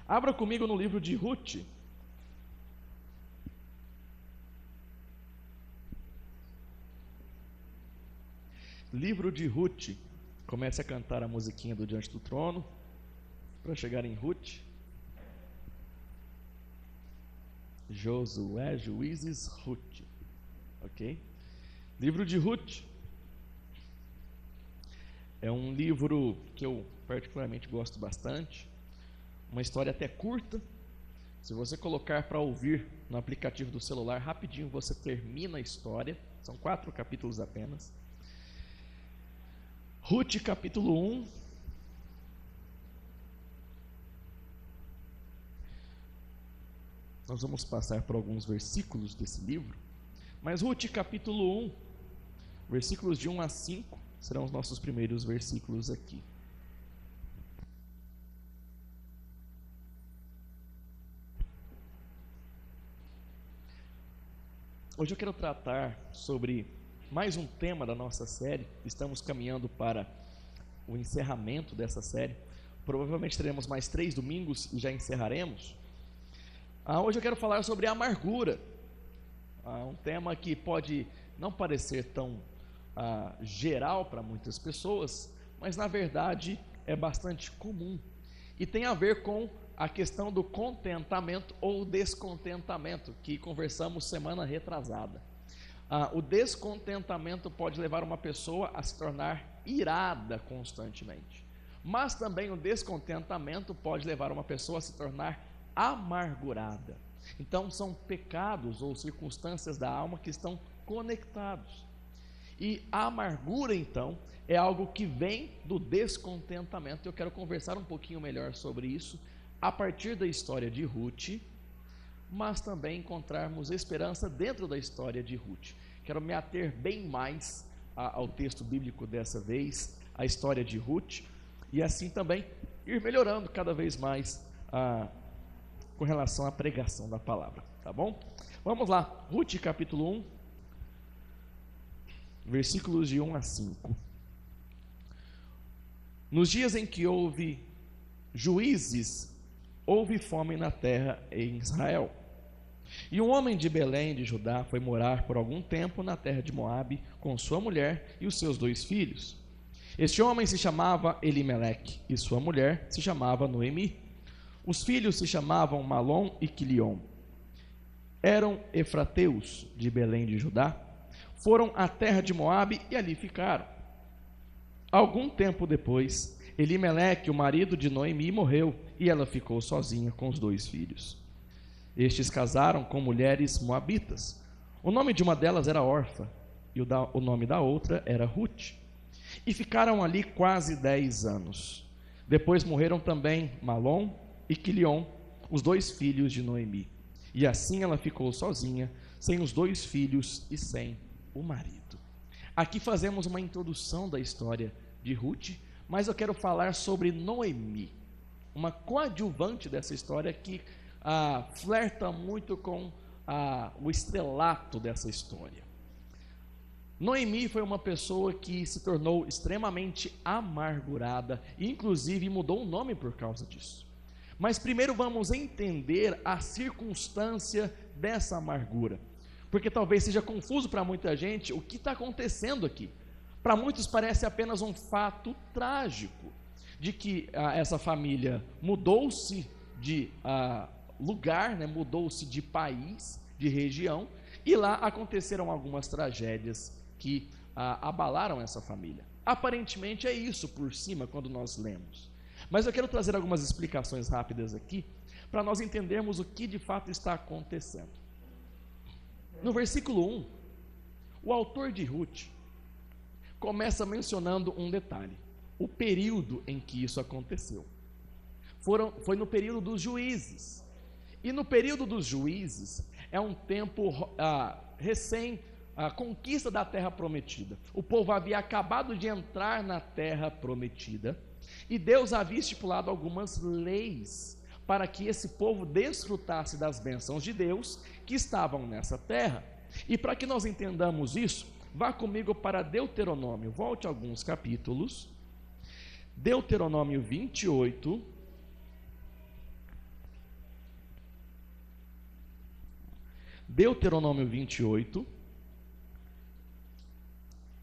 Abra comigo no livro de Ruth. Livro de Ruth. Comece a cantar a musiquinha do Diante do Trono, para chegar em Ruth. Josué, Juízes, Ruth. Ok? Livro de Ruth. É um livro que eu particularmente gosto bastante. Uma história até curta. Se você colocar para ouvir no aplicativo do celular, rapidinho você termina a história. São 4 capítulos apenas. Ruth, capítulo 1. Nós vamos passar por alguns versículos desse livro. Mas Ruth, capítulo 1, versículos de 1 a 5, serão os nossos primeiros versículos aqui. Hoje eu quero tratar sobre mais um tema da nossa série. Estamos caminhando para o encerramento dessa série. Provavelmente teremos mais 3 domingos e já encerraremos. Hoje eu quero falar sobre a amargura. Um tema que pode não parecer tão geral para muitas pessoas, mas na verdade é bastante comum. E tem a ver com a questão do contentamento ou descontentamento, que conversamos semana retrasada. O descontentamento pode levar uma pessoa a se tornar irada constantemente, mas também o descontentamento pode levar uma pessoa a se tornar amargurada. Então são pecados ou circunstâncias da alma que estão conectados. E a amargura então é algo que vem do descontentamento. Eu quero conversar um pouquinho melhor sobre isso a partir da história de Ruth, mas também encontrarmos esperança dentro da história de Ruth. Quero me ater bem mais ao texto bíblico dessa vez, a história de Ruth, e assim também ir melhorando cada vez mais com relação à pregação da palavra, tá bom? Vamos lá, Ruth capítulo 1, versículos de 1 a 5. Nos dias em que houve juízes, houve fome na terra em Israel. E um homem de Belém de Judá foi morar por algum tempo na terra de Moabe com sua mulher e os seus 2 filhos. Este homem se chamava Elimeleque e sua mulher se chamava Noemi. Os filhos se chamavam Malom e Quiliom. Eram efrateus de Belém de Judá. Foram à terra de Moabe e ali ficaram. Algum tempo depois, Elimeleque, o marido de Noemi, morreu e ela ficou sozinha com os 2 filhos. Estes casaram com mulheres moabitas. O nome de uma delas era Orfa e o nome da outra era Ruth. E ficaram ali quase 10 anos. Depois morreram também Malom e Quiliom, os 2 filhos de Noemi. E assim ela ficou sozinha, sem os 2 filhos e sem o marido. Aqui fazemos uma introdução da história de Ruth, mas eu quero falar sobre Noemi, uma coadjuvante dessa história que flerta muito com o estrelato dessa história. Noemi foi uma pessoa que se tornou extremamente amargurada e inclusive mudou o nome por causa disso. Mas primeiro vamos entender a circunstância dessa amargura, porque talvez seja confuso para muita gente o que está acontecendo aqui. Para muitos parece apenas um fato trágico, de que essa família mudou-se de lugar, mudou-se de país, de região, e lá aconteceram algumas tragédias que abalaram essa família. Aparentemente é isso por cima quando nós lemos. Mas eu quero trazer algumas explicações rápidas aqui, para nós entendermos o que de fato está acontecendo. No versículo 1, o autor de Ruth começa mencionando um detalhe, o período em que isso aconteceu. Foi no período dos juízes. E no período dos juízes é um tempo recém a conquista da terra prometida. O povo havia acabado de entrar na terra prometida e Deus havia estipulado algumas leis para que esse povo desfrutasse das bênçãos de Deus que estavam nessa terra. E para que nós entendamos isso, vá comigo para Deuteronômio, volte alguns capítulos. Deuteronômio 28, Deuteronômio 28,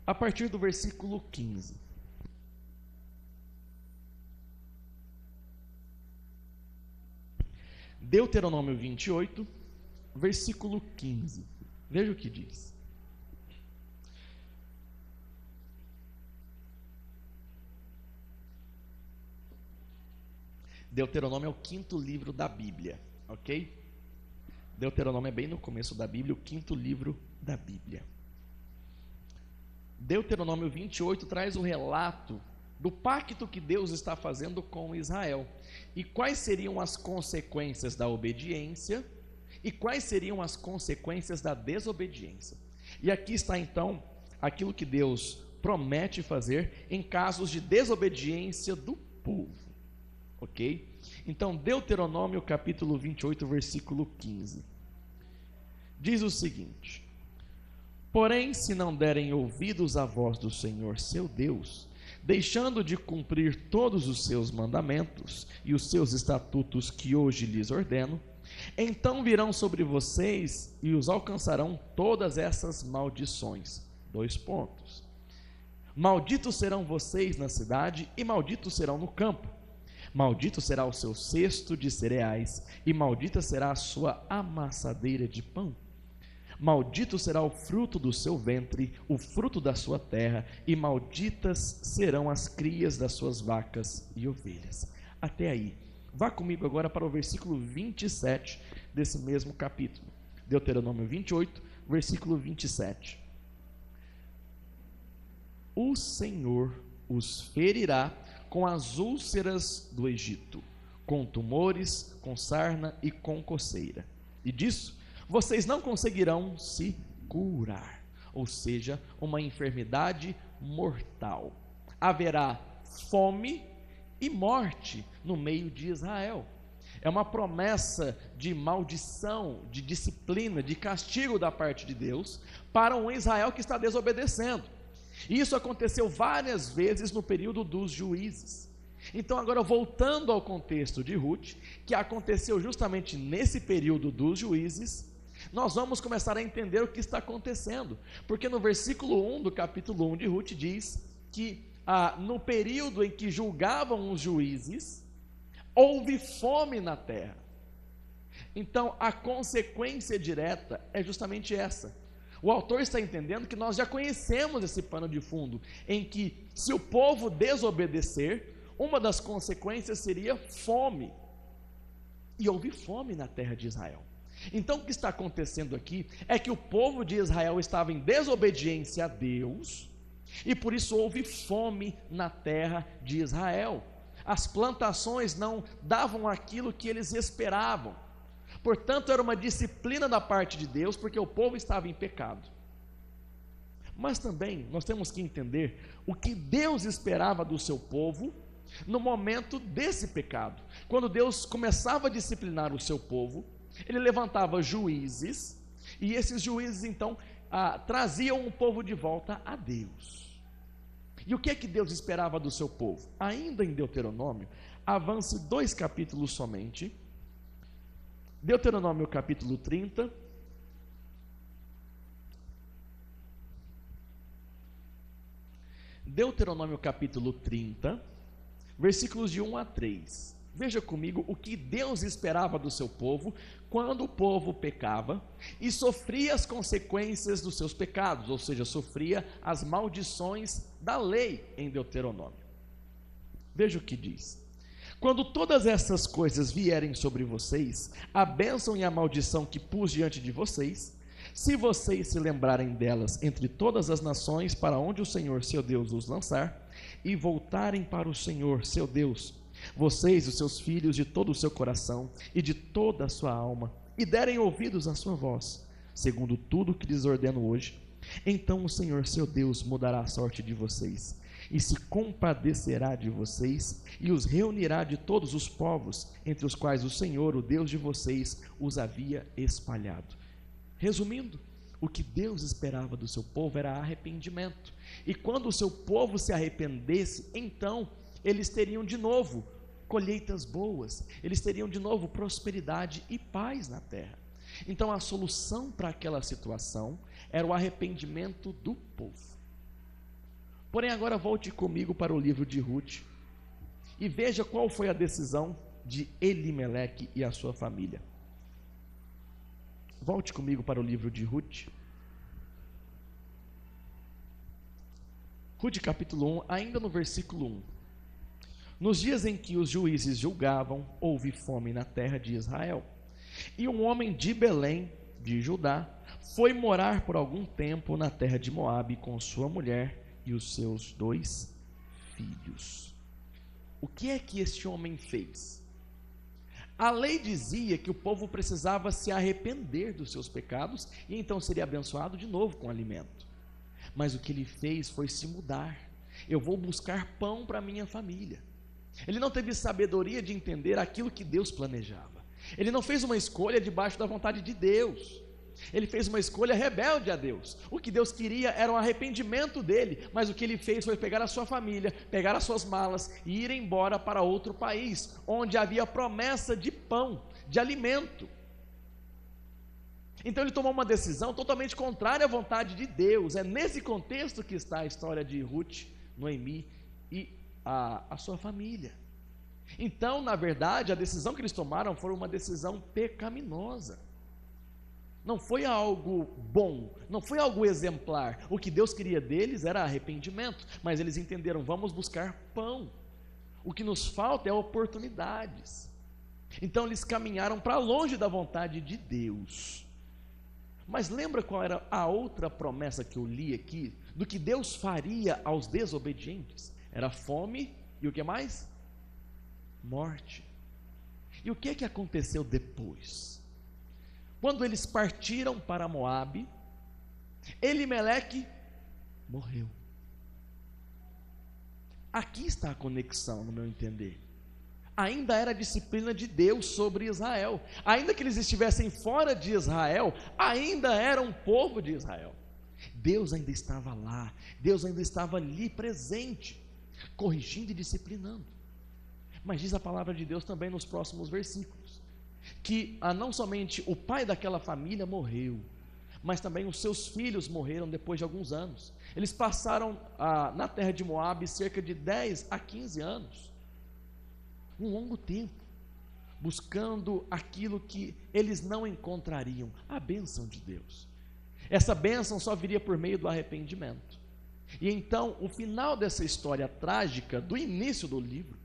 a partir do versículo 15. Deuteronômio 28, versículo 15. Veja o que diz. Deuteronômio é o quinto livro da Bíblia, ok? Deuteronômio é bem no começo da Bíblia, o quinto livro da Bíblia. Deuteronômio 28 traz o relato do pacto que Deus está fazendo com Israel. E quais seriam as consequências da obediência e quais seriam as consequências da desobediência. E aqui está então aquilo que Deus promete fazer em casos de desobediência do povo. Ok? Então, Deuteronômio capítulo 28, versículo 15. Diz o seguinte: porém, se não derem ouvidos à voz do Senhor seu Deus, deixando de cumprir todos os seus mandamentos e os seus estatutos que hoje lhes ordeno, então virão sobre vocês e os alcançarão todas essas maldições. 2 pontos. Malditos serão vocês na cidade e malditos serão no campo. Maldito será o seu cesto de cereais e maldita será a sua amassadeira de pão. Maldito será o fruto do seu ventre, o fruto da sua terra, e malditas serão as crias das suas vacas e ovelhas. Até aí. Vá comigo agora para o versículo 27 desse mesmo capítulo. Deuteronômio 28, versículo 27. O Senhor os ferirá com as úlceras do Egito, com tumores, com sarna e com coceira. E disso vocês não conseguirão se curar, ou seja, uma enfermidade mortal. Haverá fome e morte no meio de Israel. É uma promessa de maldição, de disciplina, de castigo da parte de Deus para um Israel que está desobedecendo. E isso aconteceu várias vezes no período dos juízes. Então, agora voltando ao contexto de Ruth, que aconteceu justamente nesse período dos juízes, nós vamos começar a entender o que está acontecendo, porque no versículo 1 do capítulo 1 de Ruth diz que no período em que julgavam os juízes, houve fome na terra. Então a consequência direta é justamente essa. O autor está entendendo que nós já conhecemos esse pano de fundo, em que se o povo desobedecer, uma das consequências seria fome, e houve fome na terra de Israel. Então o que está acontecendo aqui é que o povo de Israel estava em desobediência a Deus, e por isso houve fome na terra de Israel. As plantações não davam aquilo que eles esperavam, portanto era uma disciplina da parte de Deus, porque o povo estava em pecado. Mas também nós temos que entender o que Deus esperava do seu povo no momento desse pecado. Quando Deus começava a disciplinar o seu povo, ele levantava juízes, e esses juízes então traziam o povo de volta a Deus. E o que é que Deus esperava do seu povo? Ainda em Deuteronômio, avance 2 capítulos somente. Deuteronômio capítulo 30. Deuteronômio capítulo 30, versículos de 1 a 3. Veja comigo o que Deus esperava do seu povo quando o povo pecava e sofria as consequências dos seus pecados, ou seja, sofria as maldições da lei em Deuteronômio. Veja o que diz: quando todas essas coisas vierem sobre vocês, a bênção e a maldição que pus diante de vocês, se vocês se lembrarem delas entre todas as nações para onde o Senhor seu Deus os lançar, e voltarem para o Senhor seu Deus, vocês, os seus filhos, de todo o seu coração e de toda a sua alma, e derem ouvidos à sua voz, segundo tudo que lhes ordeno hoje, então o Senhor seu Deus mudará a sorte de vocês, e se compadecerá de vocês, e os reunirá de todos os povos, entre os quais o Senhor, o Deus de vocês, os havia espalhado. Resumindo, o que Deus esperava do seu povo era arrependimento, e quando o seu povo se arrependesse, então eles teriam de novo colheitas boas, eles teriam de novo prosperidade e paz na terra. Então a solução para aquela situação era o arrependimento do povo. Porém, agora volte comigo para o livro de Ruth e veja qual foi a decisão de Elimeleque e a sua família. Volte comigo para o livro de Ruth. Ruth capítulo 1, ainda no versículo 1. Nos dias em que os juízes julgavam, houve fome na terra de Israel. E um homem de Belém, de Judá, foi morar por algum tempo na terra de Moabe com sua mulher e os seus 2 filhos. O que é que este homem fez? A lei dizia que o povo precisava se arrepender dos seus pecados e então seria abençoado de novo com alimento. Mas o que ele fez foi se mudar. Eu vou buscar pão para minha família. Ele não teve sabedoria de entender aquilo que Deus planejava. Ele não fez uma escolha debaixo da vontade de Deus. Ele fez uma escolha rebelde a Deus. O que Deus queria era um arrependimento dele, mas o que ele fez foi pegar a sua família, pegar as suas malas e ir embora para outro país, onde havia promessa de pão, de alimento. Então ele tomou uma decisão totalmente contrária à vontade de Deus. É nesse contexto que está a história de Ruth, Noemi e a sua família. Então, na verdade, a decisão que eles tomaram foi uma decisão pecaminosa. Não foi algo bom, não foi algo exemplar. O que Deus queria deles era arrependimento, mas eles entenderam, vamos buscar pão. O que nos falta é oportunidades. Então eles caminharam para longe da vontade de Deus. Mas lembra qual era a outra promessa que eu li aqui, do que Deus faria aos desobedientes? Era fome e o que mais? Morte. E o que aconteceu depois? Quando eles partiram para Moabe, Elimeleque morreu. Aqui está a conexão, no meu entender. Ainda era a disciplina de Deus sobre Israel. Ainda que eles estivessem fora de Israel, ainda era um povo de Israel. Deus ainda estava lá, Deus ainda estava ali presente, corrigindo e disciplinando. Mas diz a palavra de Deus também nos próximos versículos, que não somente o pai daquela família morreu, mas também os seus filhos morreram depois de alguns anos. Eles passaram na terra de Moabe cerca de 10 a 15 anos, um longo tempo, buscando aquilo que eles não encontrariam, a bênção de Deus. Essa bênção só viria por meio do arrependimento. E então, o final dessa história trágica, do início do livro,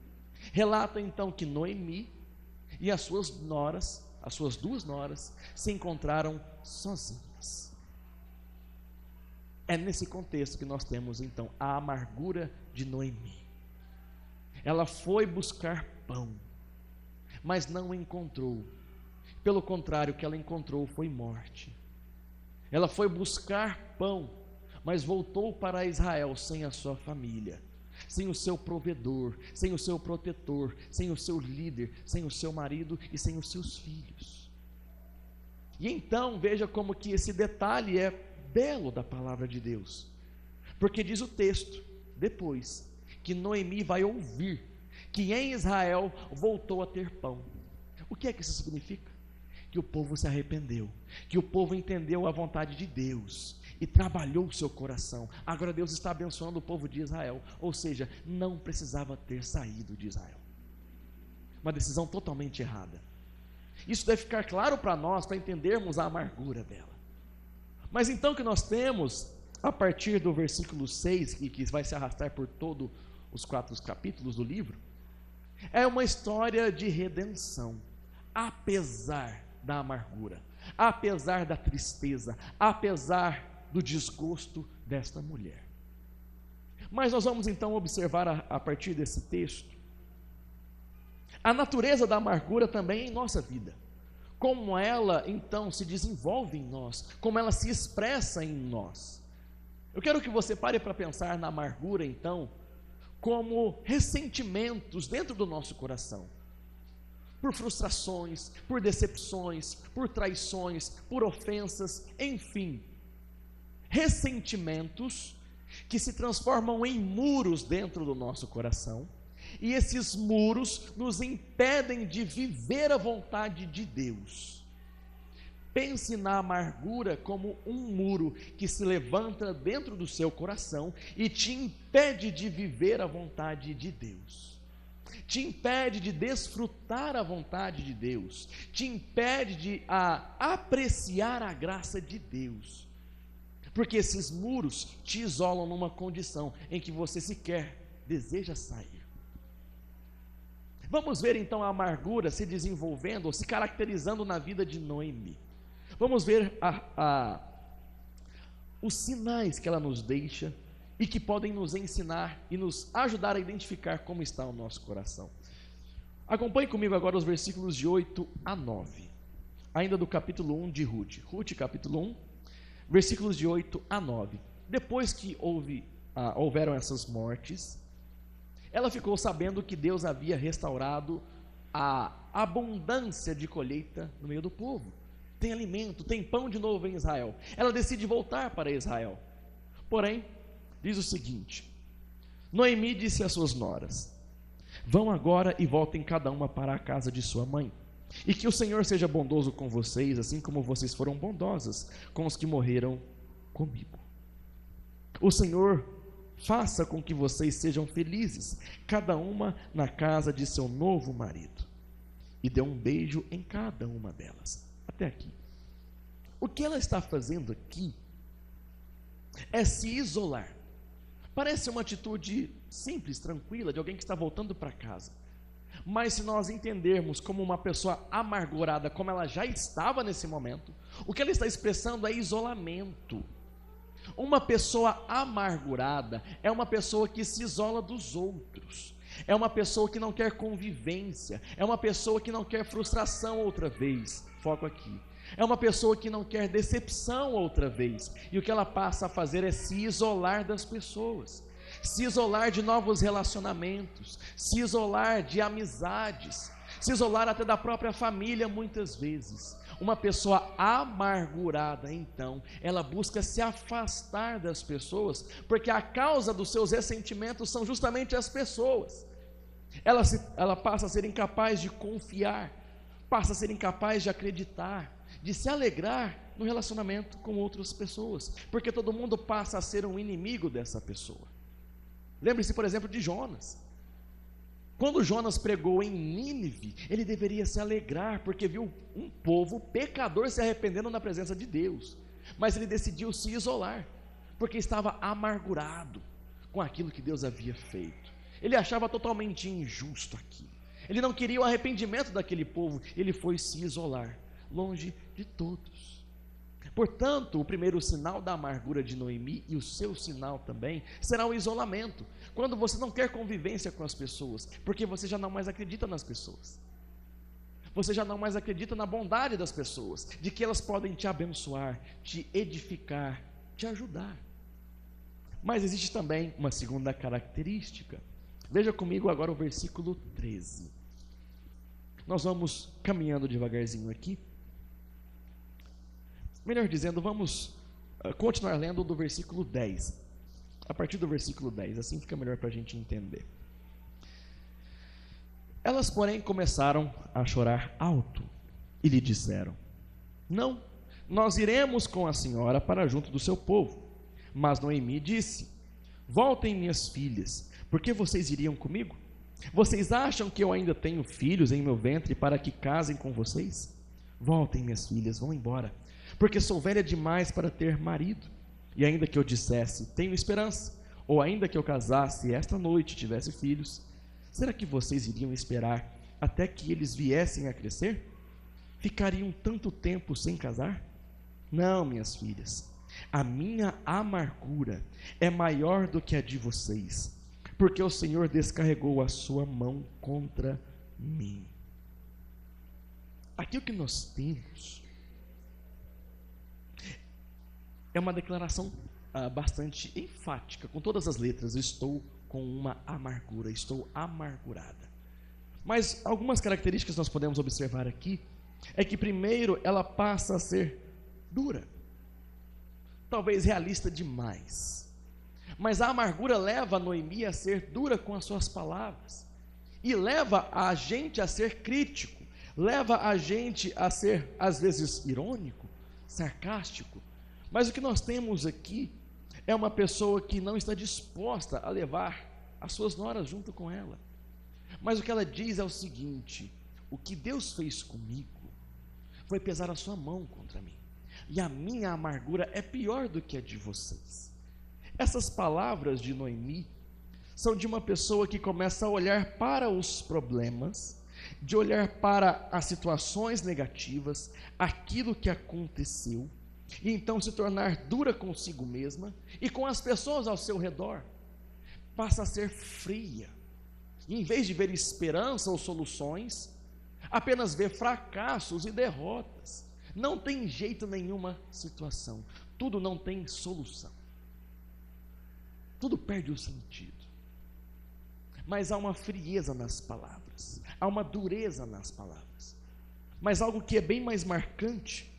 relata então que Noemi e as suas noras, as suas 2 noras, se encontraram sozinhas. É nesse contexto que nós temos então a amargura de Noemi. Ela foi buscar pão, mas não encontrou. Pelo contrário, o que ela encontrou foi morte. Ela foi buscar pão, mas voltou para Israel sem a sua família, sem o seu provedor, sem o seu protetor, sem o seu líder, sem o seu marido e sem os seus filhos. E então veja como que esse detalhe é belo da palavra de Deus, porque diz o texto depois que Noemi vai ouvir que em Israel voltou a ter pão. O que é que isso significa? Que o povo se arrependeu, que o povo entendeu a vontade de Deus e trabalhou o seu coração. Agora Deus está abençoando o povo de Israel, ou seja, não precisava ter saído de Israel. Uma decisão totalmente errada. Isso deve ficar claro para nós, para entendermos a amargura dela. Mas então o que nós temos, a partir do versículo 6, que vai se arrastar por todos os 4 capítulos do livro, é uma história de redenção, apesar da amargura, apesar da tristeza, apesar do desgosto desta mulher. Mas nós vamos então observar a partir desse texto a natureza da amargura também em nossa vida, como ela então se desenvolve em nós, como ela se expressa em nós. Eu quero que você pare para pensar na amargura então como ressentimentos dentro do nosso coração, por frustrações, por decepções, por traições, por ofensas, enfim, ressentimentos que se transformam em muros dentro do nosso coração, e esses muros nos impedem de viver a vontade de Deus. Pense na amargura como um muro que se levanta dentro do seu coração e te impede de viver a vontade de Deus. Te impede de desfrutar a vontade de Deus. Te impede de apreciar a graça de Deus. Porque esses muros te isolam numa condição em que você sequer deseja sair. Vamos ver então a amargura se desenvolvendo ou se caracterizando na vida de Noemi. Vamos ver os sinais que ela nos deixa e que podem nos ensinar e nos ajudar a identificar como está o nosso coração. Acompanhe comigo agora os versículos de 8 a 9, ainda do capítulo 1 de Ruth. Ruth, capítulo 1, versículos de 8 a 9. Depois que houveram essas mortes, ela ficou sabendo que Deus havia restaurado a abundância de colheita no meio do povo. Tem alimento, tem pão de novo em Israel. Ela decide voltar para Israel. Porém, diz o seguinte: Noemi disse às suas noras: vão agora e voltem cada uma para a casa de sua mãe, e que o Senhor seja bondoso com vocês, assim como vocês foram bondosas com os que morreram comigo. O Senhor faça com que vocês sejam felizes, cada uma na casa de seu novo marido. E deu um beijo em cada uma delas. Até aqui. O que ela está fazendo aqui é se isolar. Parece uma atitude simples, tranquila, de alguém que está voltando para casa. Mas se nós entendermos como uma pessoa amargurada, como ela já estava nesse momento, o que ela está expressando é isolamento. Uma pessoa amargurada é uma pessoa que se isola dos outros, é uma pessoa que não quer convivência, é uma pessoa que não quer frustração outra vez, foco aqui, é uma pessoa que não quer decepção outra vez, e o que ela passa a fazer é se isolar das pessoas, se isolar de novos relacionamentos, se isolar de amizades, se isolar até da própria família muitas vezes. Uma pessoa amargurada, então, ela busca se afastar das pessoas, porque a causa dos seus ressentimentos são justamente as pessoas. Ela passa a ser incapaz de confiar, passa a ser incapaz de acreditar, de se alegrar no relacionamento com outras pessoas, porque todo mundo passa a ser um inimigo dessa pessoa. Lembre-se, por exemplo, de Jonas. Quando Jonas pregou em Nínive, ele deveria se alegrar, porque viu um povo pecador se arrependendo na presença de Deus. Mas ele decidiu se isolar, porque estava amargurado com aquilo que Deus havia feito. Ele achava totalmente injusto aquilo. Ele não queria o arrependimento daquele povo, ele foi se isolar, longe de todos. Portanto, o primeiro sinal da amargura de Noemi, e o seu sinal também, será o isolamento. Quando você não quer convivência com as pessoas, porque você já não mais acredita nas pessoas. Você já não mais acredita na bondade das pessoas, de que elas podem te abençoar, te edificar, te ajudar. Mas existe também uma segunda característica. Veja comigo agora o versículo 13. Nós vamos caminhando devagarzinho aqui. Melhor dizendo, vamos continuar lendo do versículo 10. A partir do versículo 10, assim fica melhor para a gente entender. Elas, porém, começaram a chorar alto e lhe disseram: não, nós iremos com a senhora para junto do seu povo. Mas Noemi disse: voltem, minhas filhas, porque vocês iriam comigo? Vocês acham que eu ainda tenho filhos em meu ventre para que casem com vocês? Voltem, minhas filhas, vão embora, porque sou velha demais para ter marido. E ainda que eu dissesse, tenho esperança, ou ainda que eu casasse esta noite e tivesse filhos, será que vocês iriam esperar até que eles viessem a crescer? Ficariam tanto tempo sem casar? Não, minhas filhas, a minha amargura é maior do que a de vocês, porque o Senhor descarregou a sua mão contra mim. Aqui o que nós temos é uma declaração bastante enfática, com todas as letras: estou com uma amargura, estou amargurada. Mas algumas características nós podemos observar aqui, é que primeiro ela passa a ser dura, talvez realista demais, mas a amargura leva a Noemi a ser dura com as suas palavras, e leva a gente a ser crítico, leva a gente a ser às vezes irônico, sarcástico. Mas o que nós temos aqui é uma pessoa que não está disposta a levar as suas noras junto com ela. Mas o que ela diz é o seguinte: o que Deus fez comigo foi pesar a sua mão contra mim, e a minha amargura é pior do que a de vocês. Essas palavras de Noemi são de uma pessoa que começa a olhar para os problemas, de olhar para as situações negativas, aquilo que aconteceu, e então se tornar dura consigo mesma e com as pessoas ao seu redor. Passa a ser fria, e em vez de ver esperança ou soluções, apenas vê fracassos e derrotas. Não tem jeito nenhuma situação, tudo não tem solução, tudo perde o sentido. Mas há uma frieza nas palavras, há uma dureza nas palavras. Mas algo que é bem mais marcante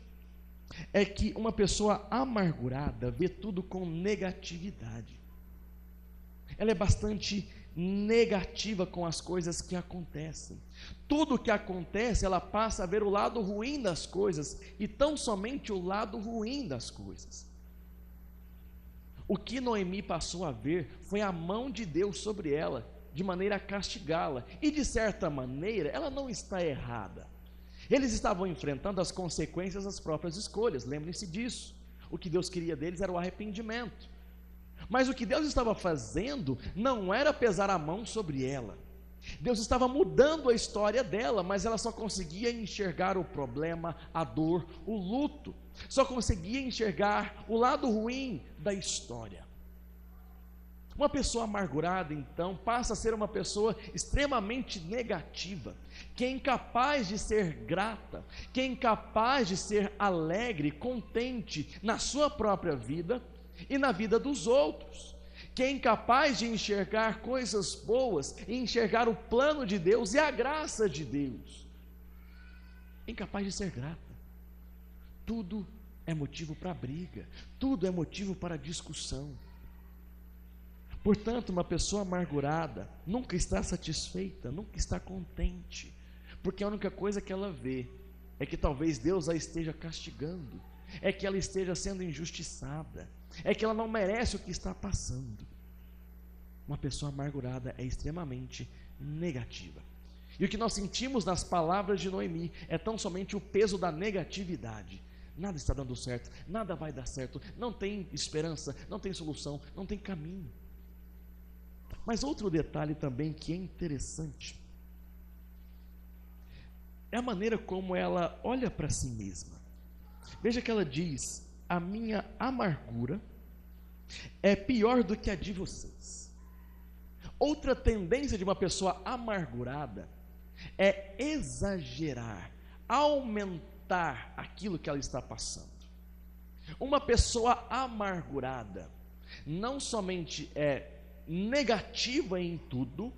é que uma pessoa amargurada vê tudo com negatividade. Ela é bastante negativa com as coisas que acontecem. Tudo que acontece, ela passa a ver o lado ruim das coisas, e tão somente o lado ruim das coisas. O que Noemi passou a ver foi a mão de Deus sobre ela, de maneira a castigá-la, e de certa maneira ela não está errada. Eles estavam enfrentando as consequências das próprias escolhas, lembrem-se disso. O que Deus queria deles era o arrependimento. Mas o que Deus estava fazendo não era pesar a mão sobre ela. Deus estava mudando a história dela, mas ela só conseguia enxergar o problema, a dor, o luto. Só conseguia enxergar o lado ruim da história. Uma pessoa amargurada, então, passa a ser uma pessoa extremamente negativa, que é incapaz de ser grata, que é incapaz de ser alegre, contente na sua própria vida e na vida dos outros, que é incapaz de enxergar coisas boas e enxergar o plano de Deus e a graça de Deus. Incapaz de ser grata. Tudo é motivo para briga, tudo é motivo para discussão. Portanto, uma pessoa amargurada nunca está satisfeita, nunca está contente, porque a única coisa que ela vê é que talvez Deus a esteja castigando, é que ela esteja sendo injustiçada, é que ela não merece o que está passando. Uma pessoa amargurada é extremamente negativa. E o que nós sentimos nas palavras de Noemi é tão somente o peso da negatividade. Nada está dando certo, nada vai dar certo, não tem esperança, não tem solução, não tem caminho. Mas outro detalhe também que é interessante é a maneira como ela olha para si mesma. Veja que ela diz: a minha amargura é pior do que a de vocês. Outra tendência de uma pessoa amargurada é exagerar, aumentar aquilo que ela está passando. Uma pessoa amargurada não somente é negativa em tudo,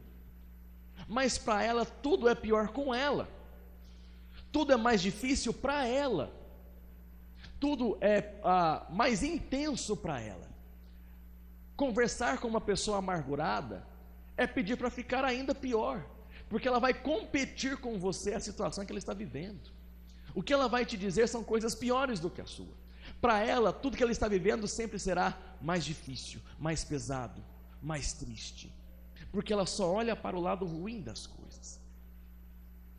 mas para ela tudo é pior com ela, tudo é mais difícil para ela, tudo é mais intenso para ela. Conversar com uma pessoa amargurada é pedir para ficar ainda pior, porque ela vai competir com você a situação que ela está vivendo. O que ela vai te dizer são coisas piores do que a sua. Para ela, tudo que ela está vivendo sempre será mais difícil, mais pesado, mais triste, porque ela só olha para o lado ruim das coisas,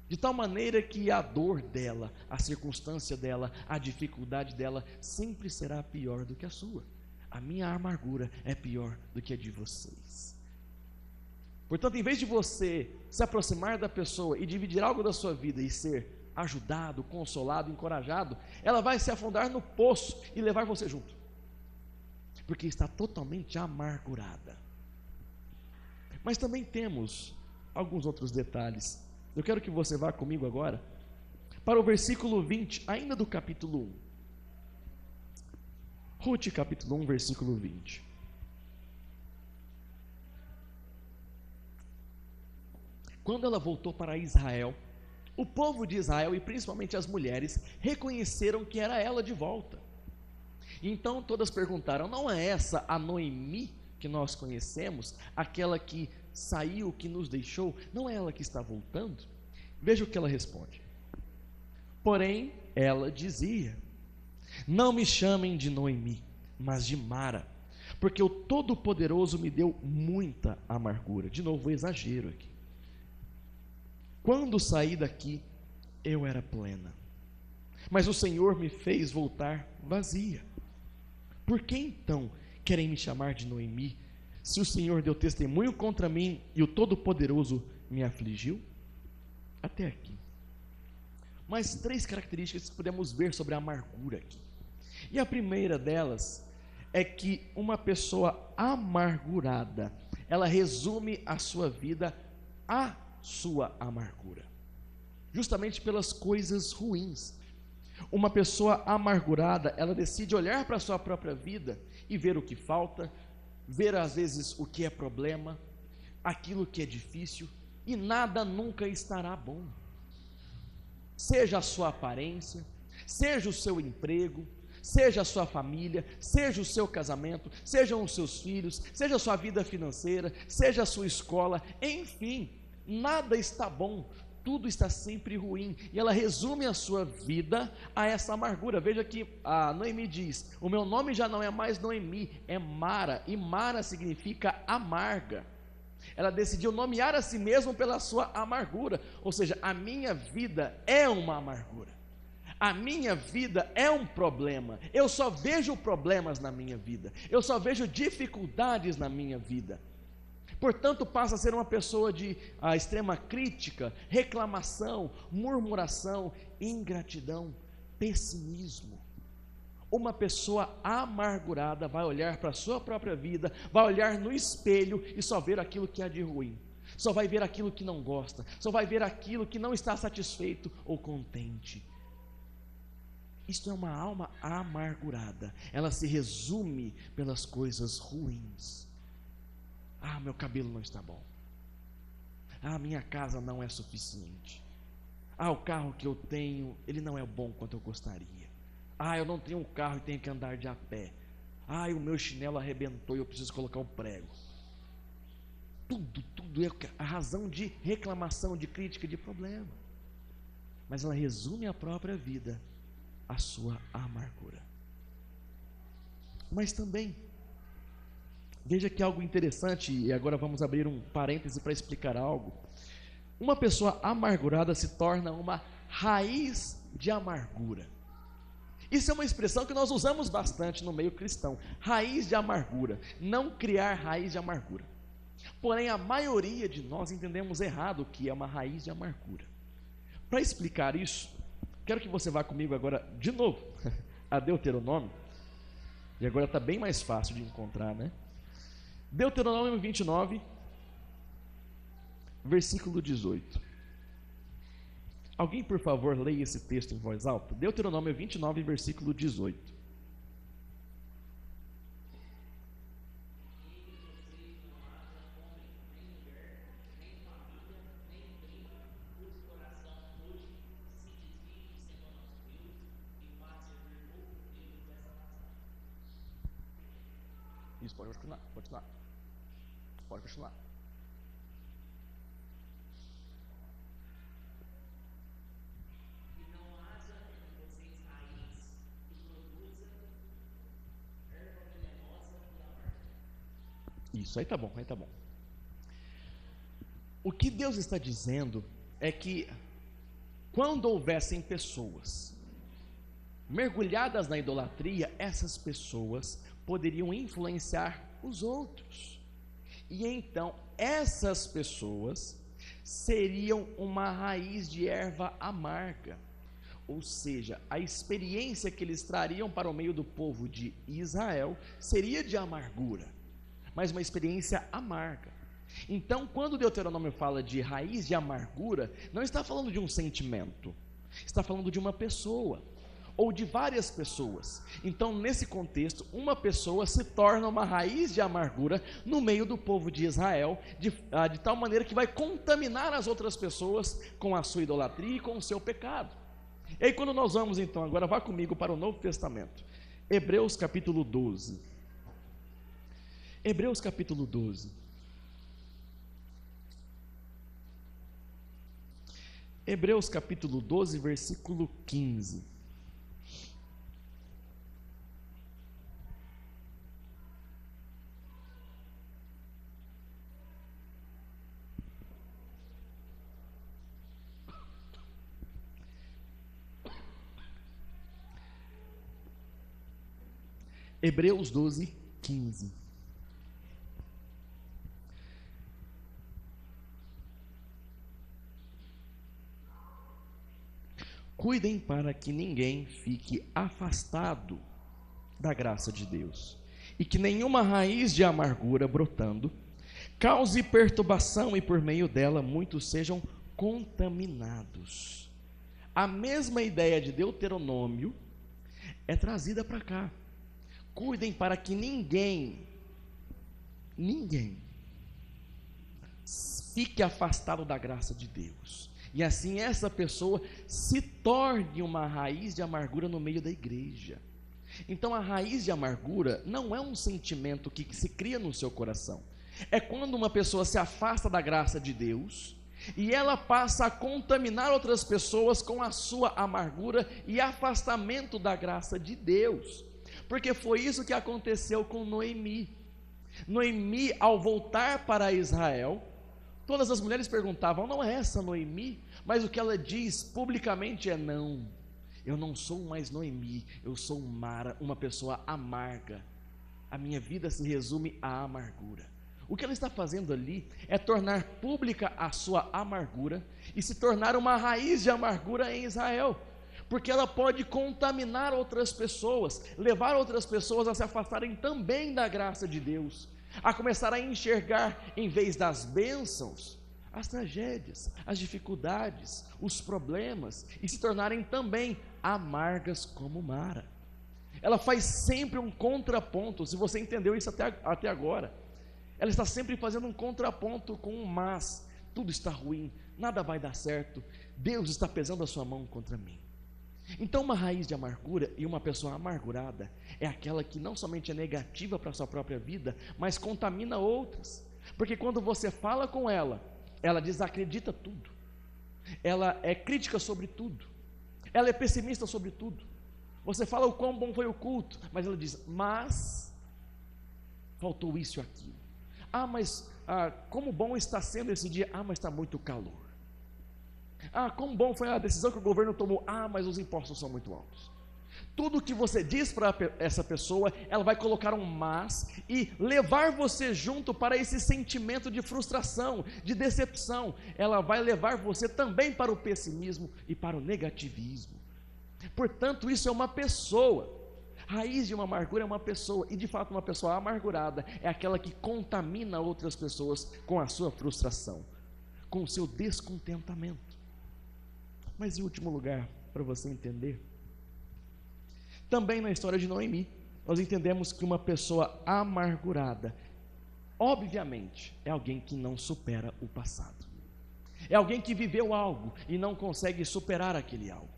de tal maneira que a dor dela, a circunstância dela, a dificuldade dela sempre será pior do que a sua. A minha amargura é pior do que a de vocês. Portanto, em vez de você se aproximar da pessoa e dividir algo da sua vida e ser ajudado, consolado, encorajado, ela vai se afundar no poço e levar você junto, porque está totalmente amargurada. Mas também temos alguns outros detalhes. Eu quero que você vá comigo agora para o versículo 20, ainda do capítulo 1. Ruth, capítulo 1, versículo 20. Quando ela voltou para Israel, o povo de Israel, e principalmente as mulheres, reconheceram que era ela de volta. Então todas perguntaram: não é essa a Noemi que nós conhecemos, aquela que saiu, que nos deixou? Não é ela que está voltando? Veja o que ela responde. Porém, ela dizia: Não me chamem de Noemi, mas de Mara, porque o Todo-Poderoso me deu muita amargura. De novo, o exagero aqui. Quando saí daqui, eu era plena, mas o Senhor me fez voltar vazia. Por que então querem me chamar de Noemi, se o Senhor deu testemunho contra mim e o Todo-Poderoso me afligiu? Até aqui. Mas 3 características que podemos ver sobre a amargura aqui. E a primeira delas é que uma pessoa amargurada, ela resume a sua vida à sua amargura, justamente pelas coisas ruins. Uma pessoa amargurada, ela decide olhar para a sua própria vida e ver o que falta, ver às vezes o que é problema, aquilo que é difícil, e nada nunca estará bom. Seja a sua aparência, seja o seu emprego, seja a sua família, seja o seu casamento, sejam os seus filhos, seja a sua vida financeira, seja a sua escola, enfim, nada está bom, tudo está sempre ruim, e ela resume a sua vida a essa amargura. Veja que a Noemi diz: o meu nome já não é mais Noemi, é Mara, e Mara significa amarga. Ela decidiu nomear a si mesma pela sua amargura, ou seja, a minha vida é uma amargura, a minha vida é um problema, eu só vejo problemas na minha vida, eu só vejo dificuldades na minha vida. Portanto, passa a ser uma pessoa de extrema crítica, reclamação, murmuração, ingratidão, pessimismo. Uma pessoa amargurada vai olhar para a sua própria vida, vai olhar no espelho e só ver aquilo que há de ruim, só vai ver aquilo que não gosta, só vai ver aquilo que não está satisfeito ou contente. Isto é uma alma amargurada, ela se resume pelas coisas ruins. Ah, meu cabelo não está bom. Ah, minha casa não é suficiente. Ah, o carro que eu tenho, ele não é bom quanto eu gostaria. Ah, eu não tenho um carro e tenho que andar de a pé. Ah, o meu chinelo arrebentou e eu preciso colocar um prego. Tudo é a razão de reclamação, de crítica, de problema. Mas ela resume a própria vida à sua amargura. Mas também, veja que algo interessante, e agora vamos abrir um parêntese para explicar algo. Uma pessoa amargurada se torna uma raiz de amargura. Isso é uma expressão que nós usamos bastante no meio cristão, raiz de amargura, não criar raiz de amargura. Porém, a maioria de nós entendemos errado o que é uma raiz de amargura. Para explicar isso, quero que você vá comigo agora, de novo, a Deuteronômio, e agora está bem mais fácil de encontrar, né? Deuteronômio 29, versículo 18. Alguém, por favor, leia esse texto em voz alta. Deuteronômio 29, versículo 18. Isso, pode continuar, pode continuar. Isso, aí tá bom, aí tá bom. O que Deus está dizendo é que quando houvessem pessoas mergulhadas na idolatria, essas pessoas poderiam influenciar os outros. E então, essas pessoas seriam uma raiz de erva amarga. Ou seja, a experiência que eles trariam para o meio do povo de Israel seria de amargura, mas uma experiência amarga. Então, quando o Deuteronômio fala de raiz de amargura, não está falando de um sentimento, está falando de uma pessoa, ou de várias pessoas. Então, nesse contexto, uma pessoa se torna uma raiz de amargura no meio do povo de Israel, de tal maneira que vai contaminar as outras pessoas com a sua idolatria e com o seu pecado. E aí, quando nós vamos então, agora vá comigo para o Novo Testamento, Hebreus capítulo 12. Hebreus capítulo 12. Hebreus capítulo 12, versículo 15. Hebreus 12, 15. Cuidem para que ninguém fique afastado da graça de Deus, e que nenhuma raiz de amargura brotando cause perturbação, e por meio dela muitos sejam contaminados. A mesma ideia de Deuteronômio é trazida para cá. Cuidem para que ninguém fique afastado da graça de Deus, e assim essa pessoa se torne uma raiz de amargura no meio da igreja. Então a raiz de amargura não é um sentimento que se cria no seu coração. É quando uma pessoa se afasta da graça de Deus e ela passa a contaminar outras pessoas com a sua amargura e afastamento da graça de Deus. Porque foi isso que aconteceu com Noemi. Noemi, ao voltar para Israel, todas as mulheres perguntavam: não é essa Noemi? Mas o que ela diz publicamente é: não, eu não sou mais Noemi, eu sou Mara, uma pessoa amarga. A minha vida se resume à amargura. O que ela está fazendo ali é tornar pública a sua amargura e se tornar uma raiz de amargura em Israel, porque ela pode contaminar outras pessoas, levar outras pessoas a se afastarem também da graça de Deus, a começar a enxergar, em vez das bênçãos, as tragédias, as dificuldades, os problemas, e se tornarem também amargas como Mara. Ela faz sempre um contraponto. Se você entendeu isso até agora, ela está sempre fazendo um contraponto com um mas. Tudo está ruim, nada vai dar certo, Deus está pesando a sua mão contra mim. Então uma raiz de amargura e uma pessoa amargurada é aquela que não somente é negativa para a sua própria vida, mas contamina outras, porque quando você fala com ela, ela desacredita tudo, ela é crítica sobre tudo, ela é pessimista sobre tudo. Você fala o quão bom foi o culto, mas ela diz: mas faltou isso e aquilo. Mas como bom está sendo esse dia. Mas está muito calor. Como bom foi a decisão que o governo tomou. Mas os impostos são muito altos. Tudo que você diz para essa pessoa, ela vai colocar um mas e levar você junto para esse sentimento de frustração, de decepção. Ela vai levar você também para o pessimismo e para o negativismo. Portanto, isso é uma pessoa. Raiz de uma amargura é uma pessoa, e de fato uma pessoa amargurada é aquela que contamina outras pessoas com a sua frustração, com o seu descontentamento. Mas em último lugar, para você entender, também na história de Noemi, nós entendemos que uma pessoa amargurada, obviamente, é alguém que não supera o passado. É alguém que viveu algo e não consegue superar aquele algo.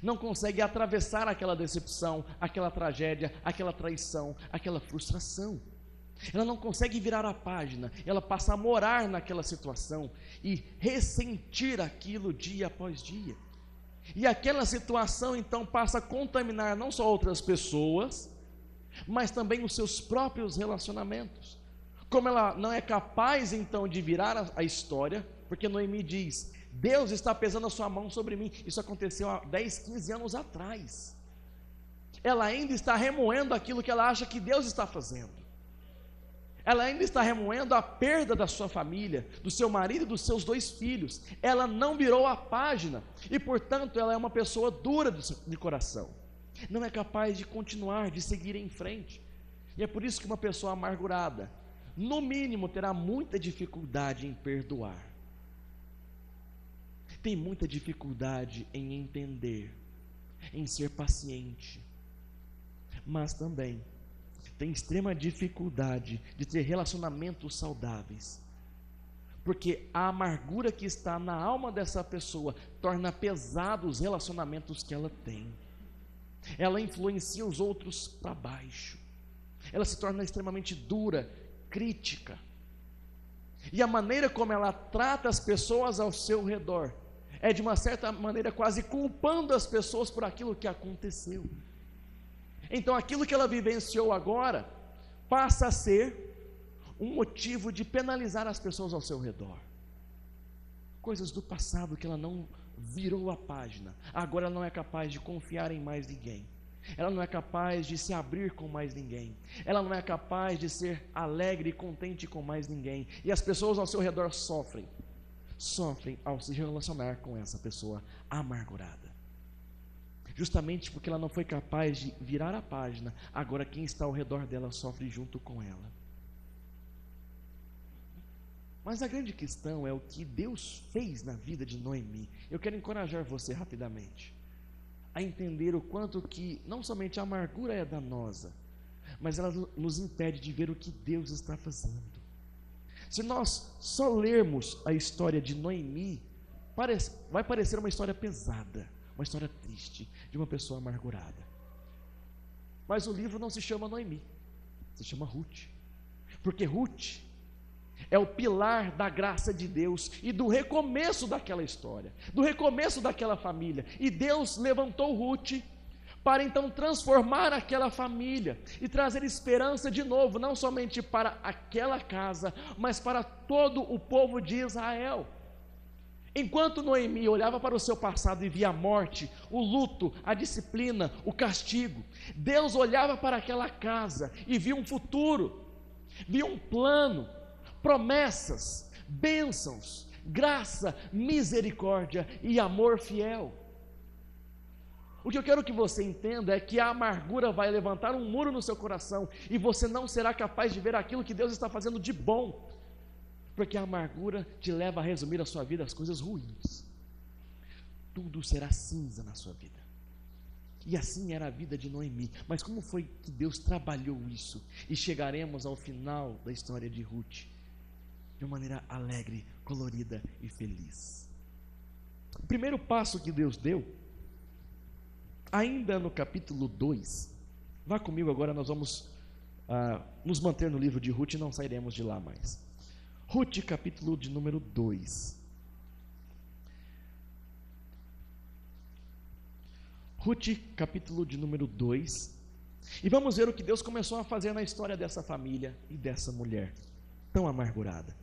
Não consegue atravessar aquela decepção, aquela tragédia, aquela traição, aquela frustração. Ela não consegue virar a página, ela passa a morar naquela situação e ressentir aquilo dia após dia. E aquela situação então passa a contaminar não só outras pessoas, mas também os seus próprios relacionamentos. Como ela não é capaz então de virar a história, porque Noemi diz: Deus está pesando a sua mão sobre mim. Isso aconteceu há 10, 15 anos atrás. Ela ainda está remoendo aquilo que ela acha que Deus está fazendo. Ela ainda está remoendo a perda da sua família, do seu marido e dos seus 2 filhos. Ela não virou a página e, portanto, ela é uma pessoa dura de coração. Não é capaz de continuar, de seguir em frente. E é por isso que uma pessoa amargurada, no mínimo, terá muita dificuldade em perdoar. Tem muita dificuldade em entender, em ser paciente, mas também tem extrema dificuldade de ter relacionamentos saudáveis, porque a amargura que está na alma dessa pessoa torna pesados os relacionamentos que ela tem. Ela influencia os outros para baixo, ela se torna extremamente dura, crítica, e a maneira como ela trata as pessoas ao seu redor é de uma certa maneira quase culpando as pessoas por aquilo que aconteceu. Então aquilo que ela vivenciou agora passa a ser um motivo de penalizar as pessoas ao seu redor. Coisas do passado que ela não virou a página, agora ela não é capaz de confiar em mais ninguém. ela não é capaz de se abrir com mais ninguém, ela não é capaz de ser alegre e contente com mais ninguém, e as pessoas ao seu redor sofrem ao se relacionar com essa pessoa amargurada, justamente porque ela não foi capaz de virar a página. Agora quem está ao redor dela sofre junto com ela. Mas a grande questão é o que Deus fez na vida de Noemi. Eu quero encorajar você rapidamente a entender o quanto que não somente a amargura é danosa, mas ela nos impede de ver o que Deus está fazendo. Se nós só lermos a história de Noemi, vai parecer uma história pesada, uma história triste, de uma pessoa amargurada. Mas o livro não se chama Noemi, se chama Ruth, porque Ruth é o pilar da graça de Deus e do recomeço daquela história, do recomeço daquela família. E Deus levantou Ruth para então transformar aquela família e trazer esperança de novo, não somente para aquela casa, mas para todo o povo de Israel. Enquanto Noemi olhava para o seu passado e via a morte, o luto, a disciplina, o castigo, Deus olhava para aquela casa e via um futuro, via um plano, promessas, bênçãos, graça, misericórdia e amor fiel. O que eu quero que você entenda é que a amargura vai levantar um muro no seu coração e você não será capaz de ver aquilo que Deus está fazendo de bom, porque a amargura te leva a resumir a sua vida às coisas ruins. Tudo será cinza na sua vida. E assim era a vida de Noemi. Mas como foi que Deus trabalhou isso? E chegaremos ao final da história de Ruth de uma maneira alegre, colorida e feliz. O primeiro passo que Deus deu, ainda no capítulo 2, vá comigo agora, nós vamos nos manter no livro de Ruth e não sairemos de lá mais. Ruth, capítulo de número 2. Ruth, capítulo de número 2. E vamos ver o que Deus começou a fazer na história dessa família e dessa mulher tão amargurada.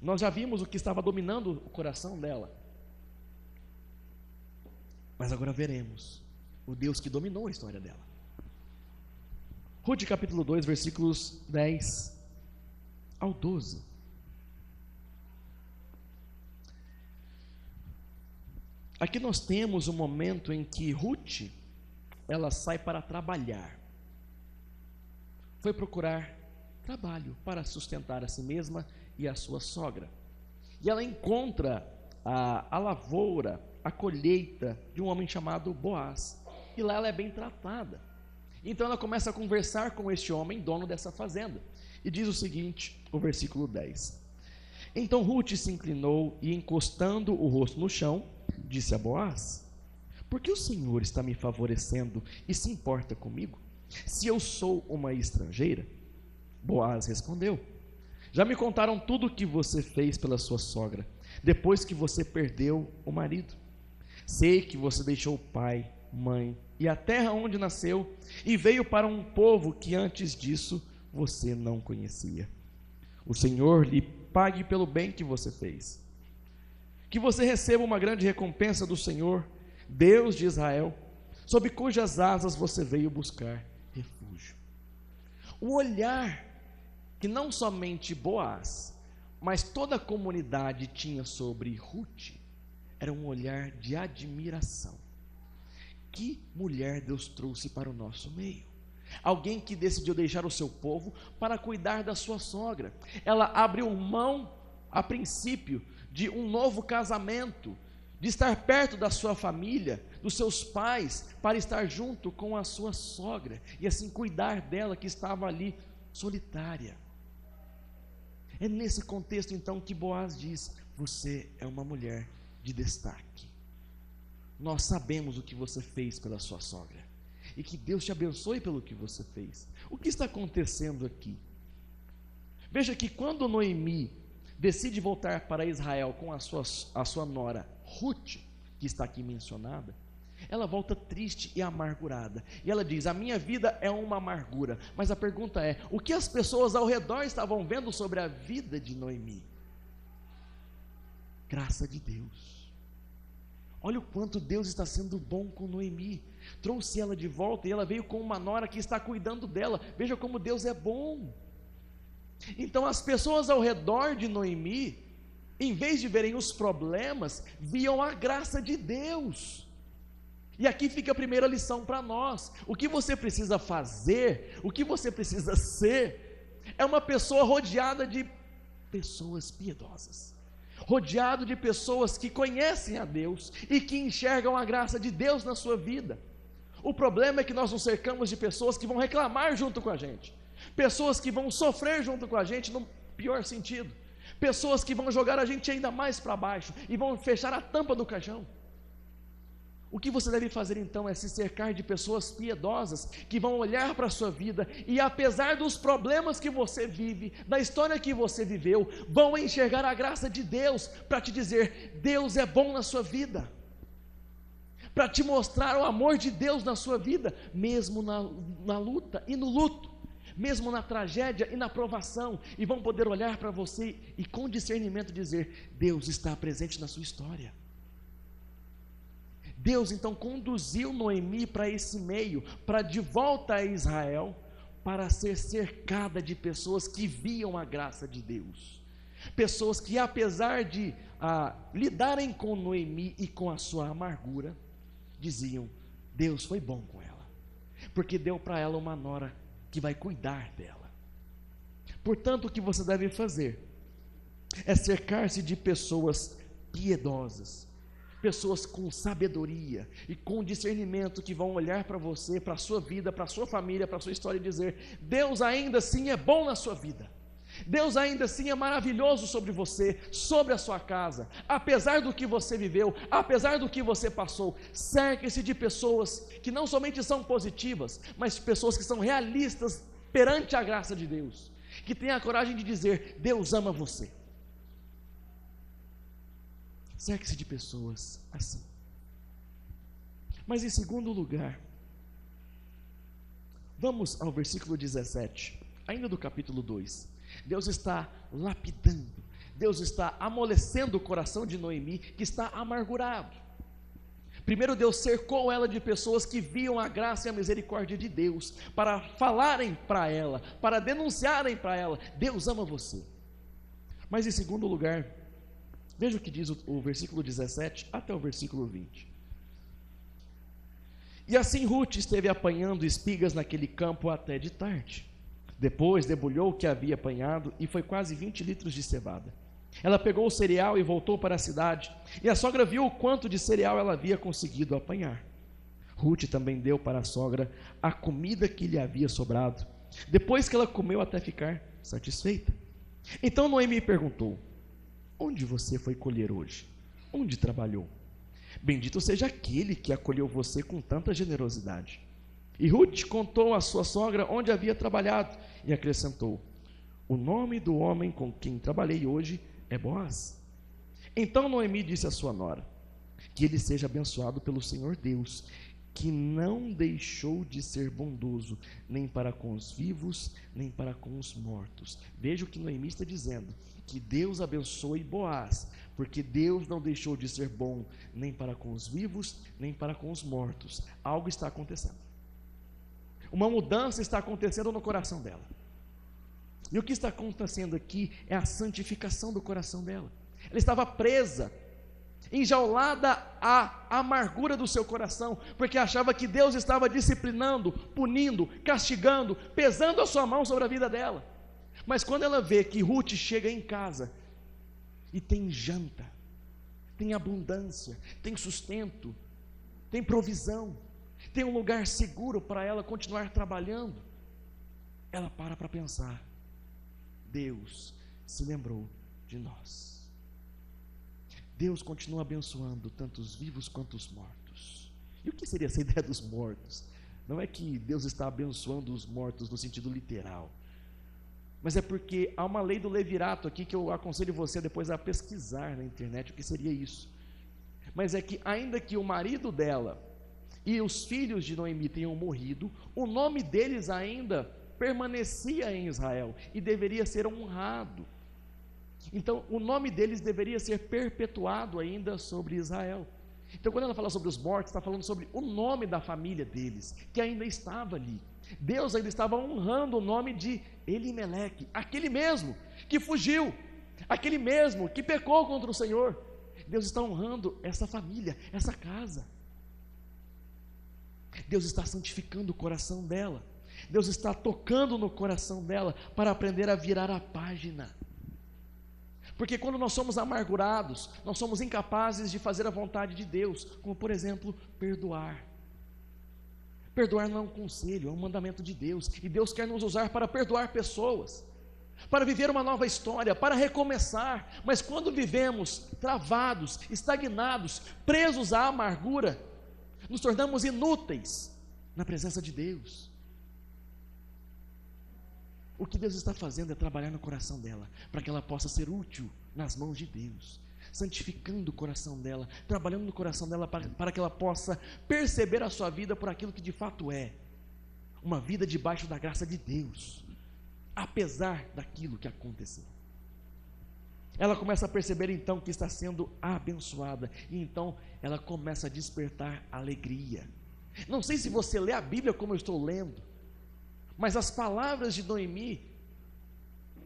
Nós já vimos o que estava dominando o coração dela, mas agora veremos o Deus que dominou a história dela. Ruth capítulo 2, versículos 10 ao 12. Aqui nós temos um momento em que Ruth, ela sai para trabalhar. Foi procurar trabalho para sustentar a si mesma e a sua sogra. E ela encontra a lavoura, a colheita de um homem chamado Boaz. E lá ela é bem tratada. Então ela começa a conversar com este homem, dono dessa fazenda. E diz o seguinte, o versículo 10. Então Ruth se inclinou e, encostando o rosto no chão, disse a Boaz: por que o Senhor está me favorecendo e se importa comigo, se eu sou uma estrangeira? Boaz respondeu: já me contaram tudo o que você fez pela sua sogra, depois que você perdeu o marido. Sei que você deixou o pai, mãe e a terra onde nasceu e veio para um povo que antes disso você não conhecia. O Senhor lhe pague pelo bem que você fez. Que você receba uma grande recompensa do Senhor, Deus de Israel, sob cujas asas você veio buscar refúgio. O olhar que não somente Boaz, mas toda a comunidade tinha sobre Ruth, era um olhar de admiração. Que mulher Deus trouxe para o nosso meio. Alguém que decidiu deixar o seu povo para cuidar da sua sogra. Ela abriu mão, a princípio, de um novo casamento, de estar perto da sua família, dos seus pais, para estar junto com a sua sogra, e assim cuidar dela que estava ali solitária. É nesse contexto então que Boaz diz: você é uma mulher de destaque. Nós sabemos o que você fez pela sua sogra, e que Deus te abençoe pelo que você fez. O que está acontecendo aqui? Veja que quando Noemi decide voltar para Israel com a sua nora Ruth, que está aqui mencionada, ela volta triste e amargurada, e ela diz: a minha vida é uma amargura. Mas a pergunta é: o que as pessoas ao redor estavam vendo sobre a vida de Noemi? Graça de Deus. Olha o quanto Deus está sendo bom com Noemi. Trouxe ela de volta e ela veio com uma nora que está cuidando dela. Veja como Deus é bom. Então as pessoas ao redor de Noemi, em vez de verem os problemas, viam a graça de Deus. E aqui fica a primeira lição para nós. O que você precisa fazer, o que você precisa ser, é uma pessoa rodeada de pessoas piedosas, rodeado de pessoas que conhecem a Deus e que enxergam a graça de Deus na sua vida. O problema é que nós nos cercamos de pessoas que vão reclamar junto com a gente, pessoas que vão sofrer junto com a gente no pior sentido, pessoas que vão jogar a gente ainda mais para baixo e vão fechar a tampa do caixão. O que você deve fazer então é se cercar de pessoas piedosas que vão olhar para a sua vida e, apesar dos problemas que você vive, da história que você viveu, vão enxergar a graça de Deus para te dizer: Deus é bom na sua vida, para te mostrar o amor de Deus na sua vida, mesmo na luta e no luto, mesmo na tragédia e na provação, e vão poder olhar para você e com discernimento dizer: Deus está presente na sua história. Deus então conduziu Noemi para esse meio, para de volta a Israel, para ser cercada de pessoas que viam a graça de Deus, pessoas que, apesar de lidarem com Noemi e com a sua amargura, diziam: Deus foi bom com ela, porque deu para ela uma nora que vai cuidar dela. Portanto, o que você deve fazer é cercar-se de pessoas piedosas, pessoas com sabedoria e com discernimento, que vão olhar para você, para a sua vida, para a sua família, para a sua história e dizer: Deus ainda assim é bom na sua vida, Deus ainda assim é maravilhoso sobre você, sobre a sua casa, apesar do que você viveu, apesar do que você passou. Cerque-se de pessoas que não somente são positivas, mas pessoas que são realistas perante a graça de Deus, que têm a coragem de dizer: Deus ama você. Cerque-se de pessoas assim. Mas em segundo lugar, vamos ao versículo 17, ainda do capítulo 2. Deus está lapidando, Deus está amolecendo o coração de Noemi, que está amargurado. Primeiro, Deus cercou ela de pessoas que viam a graça e a misericórdia de Deus, para falarem para ela, para denunciarem para ela: Deus ama você. Mas em segundo lugar, veja o que diz o versículo 17 até o versículo 20. E assim Ruth esteve apanhando espigas naquele campo até de tarde. Depois debulhou o que havia apanhado, e foi quase 20 litros de cevada. Ela pegou o cereal e voltou para a cidade, e a sogra viu o quanto de cereal ela havia conseguido apanhar. Ruth também deu para a sogra a comida que lhe havia sobrado, depois que ela comeu até ficar satisfeita. Então Noemi perguntou: onde você foi colher hoje? Onde trabalhou? Bendito seja aquele que acolheu você com tanta generosidade. E Ruth contou à sua sogra onde havia trabalhado e acrescentou: o nome do homem com quem trabalhei hoje é Boaz. Então Noemi disse à sua nora: que ele seja abençoado pelo Senhor Deus, que não deixou de ser bondoso, nem para com os vivos, nem para com os mortos. Veja o que Noemi está dizendo: que Deus abençoe Boaz, porque Deus não deixou de ser bom, nem para com os vivos, nem para com os mortos. Algo está acontecendo, uma mudança está acontecendo no coração dela, e o que está acontecendo aqui é a santificação do coração dela. Ela estava presa, enjaulada à amargura do seu coração, porque achava que Deus estava disciplinando, punindo, castigando, pesando a sua mão sobre a vida dela. Mas quando ela vê que Ruth chega em casa e tem janta, tem abundância, tem sustento, tem provisão, tem um lugar seguro para ela continuar trabalhando, ela para pensar: Deus se lembrou de nós. Deus continua abençoando tanto os vivos quanto os mortos. E o que seria essa ideia dos mortos? Não é que Deus está abençoando os mortos no sentido literal, mas é porque há uma lei do levirato aqui que eu aconselho você depois a pesquisar na internet o que seria isso. Mas é que ainda que o marido dela e os filhos de Noemi tenham morrido, o nome deles ainda permanecia em Israel e deveria ser honrado. Então o nome deles deveria ser perpetuado ainda sobre Israel. Então, quando ela fala sobre os mortos, está falando sobre o nome da família deles, que ainda estava ali. Deus ainda estava honrando o nome de Elimeleque, aquele mesmo que fugiu, aquele mesmo que pecou contra o Senhor. Deus está honrando essa família, essa casa. Deus está santificando o coração dela. Deus está tocando no coração dela para aprender a virar a página. Porque quando nós somos amargurados, nós somos incapazes de fazer a vontade de Deus, como por exemplo, perdoar. Perdoar não é um conselho, é um mandamento de Deus, e Deus quer nos usar para perdoar pessoas, para viver uma nova história, para recomeçar. Mas quando vivemos travados, estagnados, presos à amargura, nos tornamos inúteis na presença de Deus. O que Deus está fazendo é trabalhar no coração dela, para que ela possa ser útil nas mãos de Deus, santificando o coração dela, trabalhando no coração dela para que ela possa perceber a sua vida por aquilo que de fato é, uma vida debaixo da graça de Deus, apesar daquilo que aconteceu. Ela começa a perceber então que está sendo abençoada, e então ela começa a despertar alegria. Não sei se você lê a Bíblia como eu estou lendo, mas as palavras de Noemi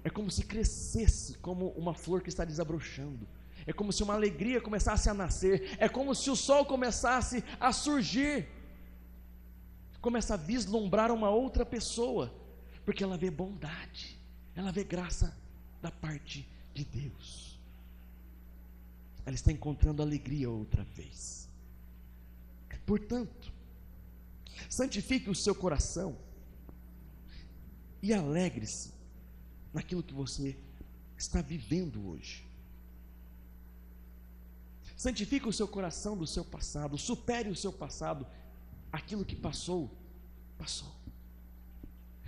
é como se crescesse como uma flor que está desabrochando, é como se uma alegria começasse a nascer, é como se o sol começasse a surgir, começa a vislumbrar uma outra pessoa, porque ela vê bondade, ela vê graça da parte de Deus, ela está encontrando alegria outra vez. Portanto, santifique o seu coração e alegre-se naquilo que você está vivendo hoje. Santifique o seu coração do seu passado, supere o seu passado, aquilo que passou, passou.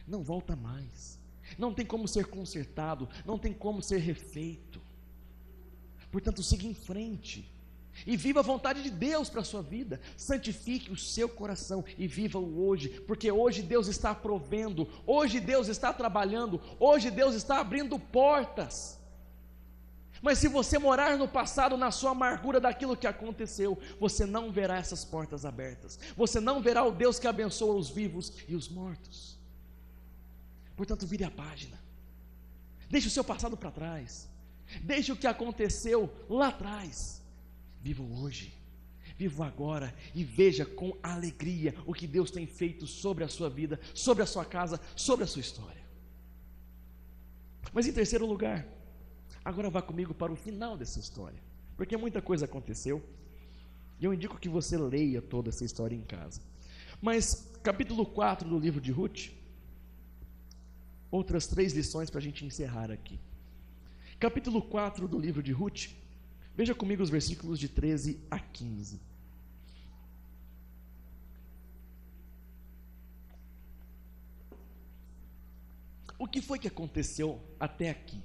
Não volta mais, não tem como ser consertado, não tem como ser refeito. Portanto, siga em frente e viva a vontade de Deus para a sua vida. Santifique o seu coração e viva o hoje, porque hoje Deus está provendo, hoje Deus está trabalhando, hoje Deus está abrindo portas. Mas se você morar no passado, na sua amargura daquilo que aconteceu, você não verá essas portas abertas, você não verá o Deus que abençoa os vivos e os mortos. Portanto, vire a página, deixe o seu passado para trás, deixe o que aconteceu lá atrás. Viva o hoje, viva o agora e veja com alegria o que Deus tem feito sobre a sua vida, sobre a sua casa, sobre a sua história. Mas em terceiro lugar, agora vá comigo para o final dessa história, porque muita coisa aconteceu, e eu indico que você leia toda essa história em casa. Mas capítulo 4 do livro de Ruth, outras 3 lições para a gente encerrar aqui. Capítulo 4 do livro de Ruth, veja comigo os versículos de 13 a 15. O que foi que aconteceu até aqui?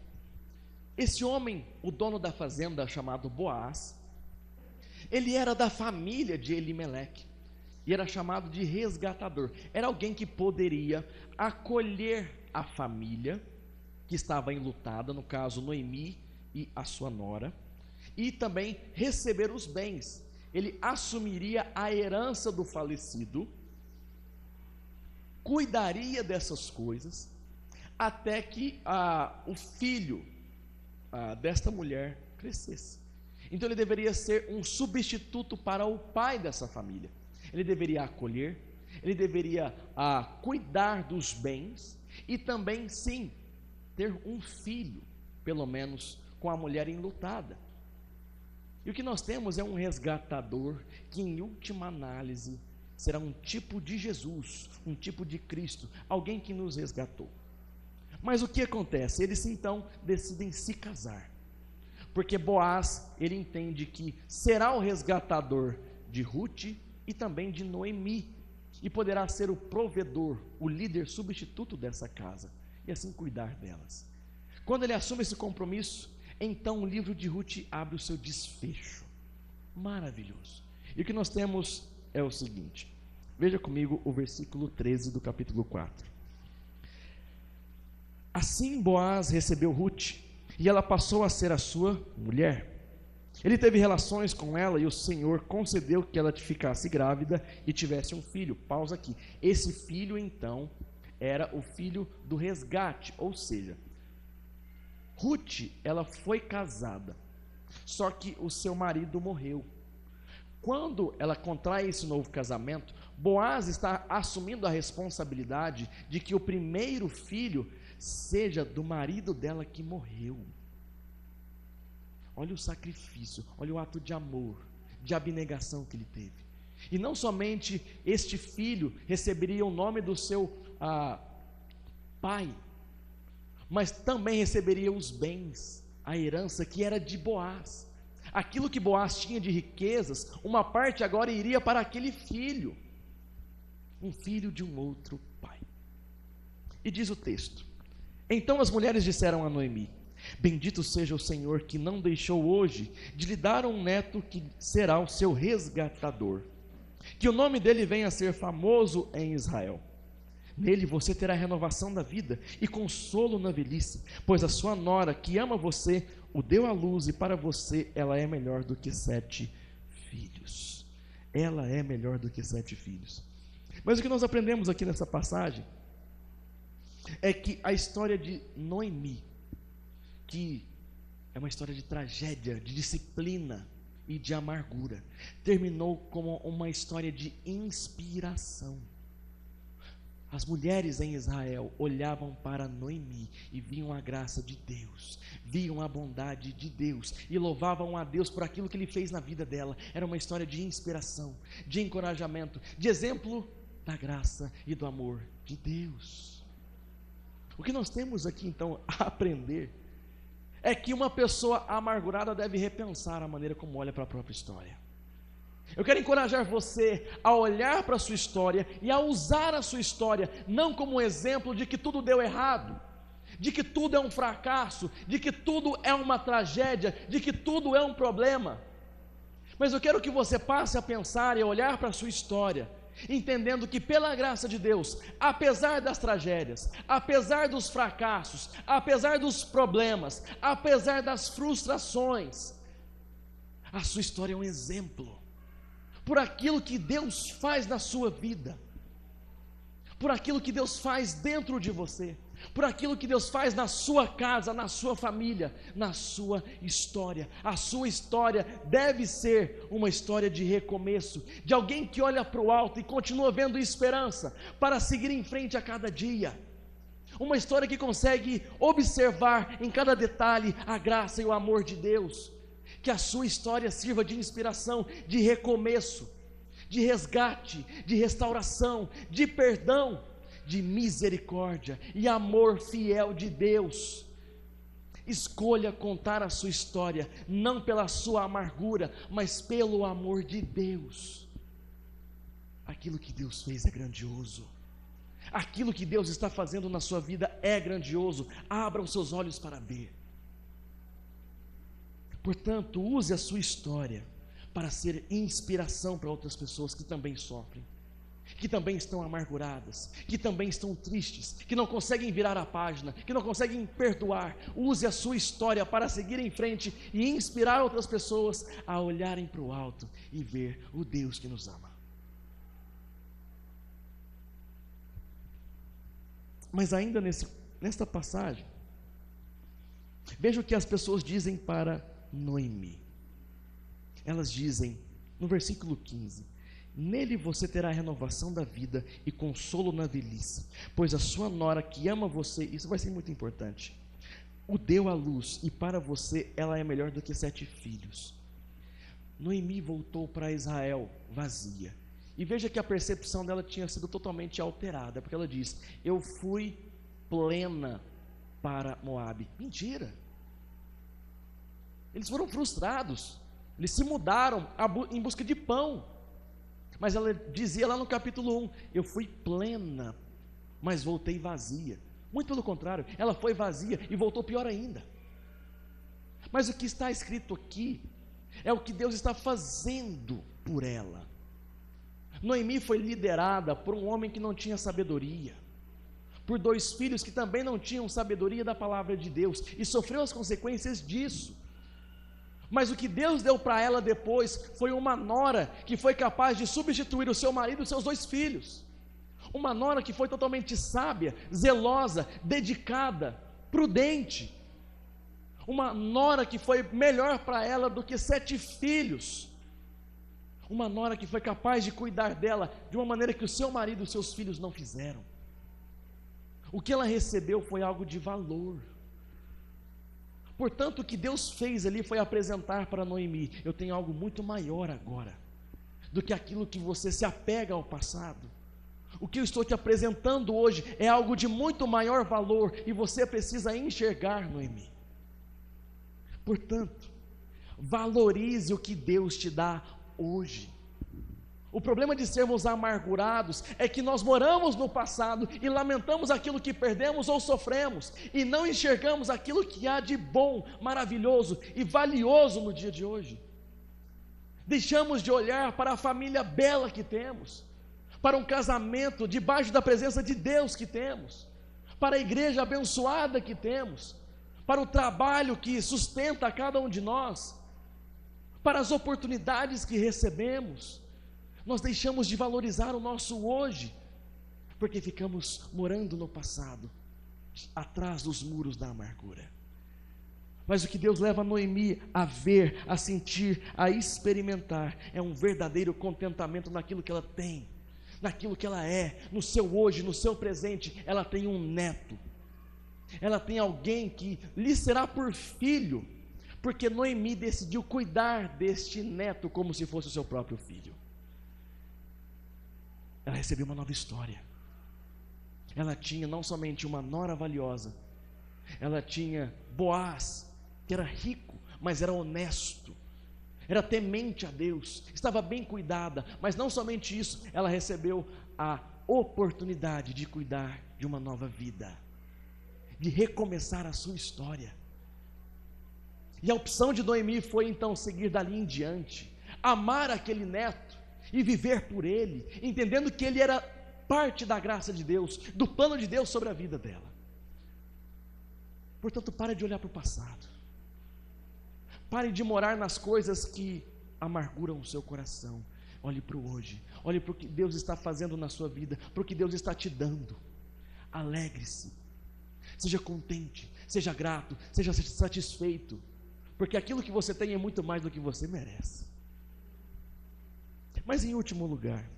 Esse homem, o dono da fazenda chamado Boaz, ele era da família de Elimeleque e era chamado de resgatador. Era alguém que poderia acolher a família que estava enlutada, no caso Noemi e a sua nora, e também receber os bens. Ele assumiria a herança do falecido, cuidaria dessas coisas, até que o filho desta mulher crescesse. Então ele deveria ser um substituto para o pai dessa família. Ele deveria acolher, ele deveria cuidar dos bens, e também sim, ter um filho, pelo menos com a mulher enlutada. E o que nós temos é um resgatador, que em última análise será um tipo de Jesus, um tipo de Cristo, alguém que nos resgatou. Mas o que acontece? Eles então decidem se casar, porque Boaz, ele entende que será o resgatador de Ruth e também de Noemi, e poderá ser o provedor, o líder substituto dessa casa, e assim cuidar delas. Quando ele assume esse compromisso, então o livro de Ruth abre o seu desfecho, maravilhoso. E o que nós temos é o seguinte, veja comigo o versículo 13 do capítulo 4. Assim Boaz recebeu Ruth, e ela passou a ser a sua mulher. Ele teve relações com ela e o Senhor concedeu que ela ficasse grávida e tivesse um filho. Pausa aqui. Esse filho, então, era o filho do resgate, ou seja, Ruth, ela foi casada, só que o seu marido morreu. Quando ela contrai esse novo casamento, Boaz está assumindo a responsabilidade de que o primeiro filho seja do marido dela que morreu. Olha o sacrifício, olha o ato de amor, de abnegação que ele teve. E não somente este filho receberia o nome do seu pai, mas também receberia os bens, a herança que era de Boaz. Aquilo que Boaz tinha de riquezas, uma parte agora iria para aquele filho, um filho de um outro pai. E diz o texto: então as mulheres disseram a Noemi: bendito seja o Senhor que não deixou hoje de lhe dar um neto que será o seu resgatador, que o nome dele venha a ser famoso em Israel. Nele você terá renovação da vida e consolo na velhice, pois a sua nora que ama você o deu à luz e para você ela é melhor do que 7 filhos. Ela é melhor do que 7 filhos. Mas o que nós aprendemos aqui nessa passagem é que a história de Noemi, que é uma história de tragédia, de disciplina e de amargura, terminou como uma história de inspiração. As mulheres em Israel olhavam para Noemi e viam a graça de Deus, viam a bondade de Deus e louvavam a Deus por aquilo que Ele fez na vida dela. Era uma história de inspiração, de encorajamento, de exemplo da graça e do amor de Deus. O que nós temos aqui então a aprender é que uma pessoa amargurada deve repensar a maneira como olha para a própria história. Eu quero encorajar você a olhar para a sua história e a usar a sua história não como um exemplo de que tudo deu errado, de que tudo é um fracasso, de que tudo é uma tragédia, de que tudo é um problema. Mas eu quero que você passe a pensar e a olhar para a sua história, entendendo que pela graça de Deus, apesar das tragédias, apesar dos fracassos, apesar dos problemas, apesar das frustrações, a sua história é um exemplo por aquilo que Deus faz na sua vida, por aquilo que Deus faz dentro de você, por aquilo que Deus faz na sua casa, na sua família, na sua história. A sua história deve ser uma história de recomeço, de alguém que olha para o alto e continua vendo esperança para seguir em frente a cada dia. Uma história que consegue observar em cada detalhe a graça e o amor de Deus. Que a sua história sirva de inspiração, de recomeço, de resgate, de restauração, de perdão, de misericórdia e amor fiel de Deus. Escolha contar a sua história, não pela sua amargura, mas pelo amor de Deus. Aquilo que Deus fez é grandioso. Aquilo que Deus está fazendo na sua vida é grandioso. Abra os seus olhos para ver. Portanto, use a sua história para ser inspiração para outras pessoas que também sofrem, que também estão amarguradas, que também estão tristes, que não conseguem virar a página, que não conseguem perdoar. Use a sua história para seguir em frente e inspirar outras pessoas a olharem para o alto e ver o Deus que nos ama. Mas ainda nesta passagem, veja o que as pessoas dizem para Noemi. Elas dizem no versículo 15: nele você terá renovação da vida e consolo na velhice, pois a sua nora que ama você, isso vai ser muito importante, o deu à luz e para você ela é melhor do que 7 filhos. Noemi voltou para Israel vazia, e veja que a percepção dela tinha sido totalmente alterada, porque ela diz: eu fui plena para Moabe. Mentira! Eles foram frustrados, eles se mudaram em busca de pão. Mas ela dizia lá no capítulo 1: eu fui plena, mas voltei vazia. Muito pelo contrário, ela foi vazia e voltou pior ainda. Mas o que está escrito aqui é o que Deus está fazendo por ela. Noemi foi liderada por um homem que não tinha sabedoria, por 2 filhos que também não tinham sabedoria da palavra de Deus, e sofreu as consequências disso. Mas o que Deus deu para ela depois foi uma nora que foi capaz de substituir o seu marido e os seus 2 filhos. Uma nora que foi totalmente sábia, zelosa, dedicada, prudente. Uma nora que foi melhor para ela do que 7 filhos. Uma nora que foi capaz de cuidar dela de uma maneira que o seu marido e os seus filhos não fizeram. O que ela recebeu foi algo de valor. Portanto, o que Deus fez ali foi apresentar para Noemi: eu tenho algo muito maior agora do que aquilo que você se apega ao passado. O que eu estou te apresentando hoje é algo de muito maior valor e você precisa enxergar, Noemi. Portanto, valorize o que Deus te dá hoje. O problema de sermos amargurados é que nós moramos no passado e lamentamos aquilo que perdemos ou sofremos, e não enxergamos aquilo que há de bom, maravilhoso e valioso no dia de hoje. Deixamos de olhar para a família bela que temos, para um casamento debaixo da presença de Deus que temos, para a igreja abençoada que temos, para o trabalho que sustenta a cada um de nós, para as oportunidades que recebemos. Nós deixamos de valorizar o nosso hoje, porque ficamos morando no passado, atrás dos muros da amargura. Mas o que Deus leva Noemi a ver, a sentir, a experimentar, é um verdadeiro contentamento naquilo que ela tem, naquilo que ela é, no seu hoje, no seu presente. Ela tem um neto, ela tem alguém que lhe será por filho, porque Noemi decidiu cuidar deste neto como se fosse o seu próprio filho. Ela recebeu uma nova história. Ela tinha não somente uma nora valiosa, ela tinha Boaz, que era rico, mas era honesto, era temente a Deus, estava bem cuidada. Mas não somente isso, ela recebeu a oportunidade de cuidar de uma nova vida, de recomeçar a sua história. E a opção de Noemi foi então seguir dali em diante, amar aquele neto e viver por ele, entendendo que ele era parte da graça de Deus, do plano de Deus sobre a vida dela. Portanto, pare de olhar para o passado, pare de morar nas coisas que amarguram o seu coração. Olhe para o hoje, olhe para o que Deus está fazendo na sua vida, para o que Deus está te dando. Alegre-se, seja contente, seja grato, seja satisfeito, porque aquilo que você tem é muito mais do que você merece. Mas em último lugar,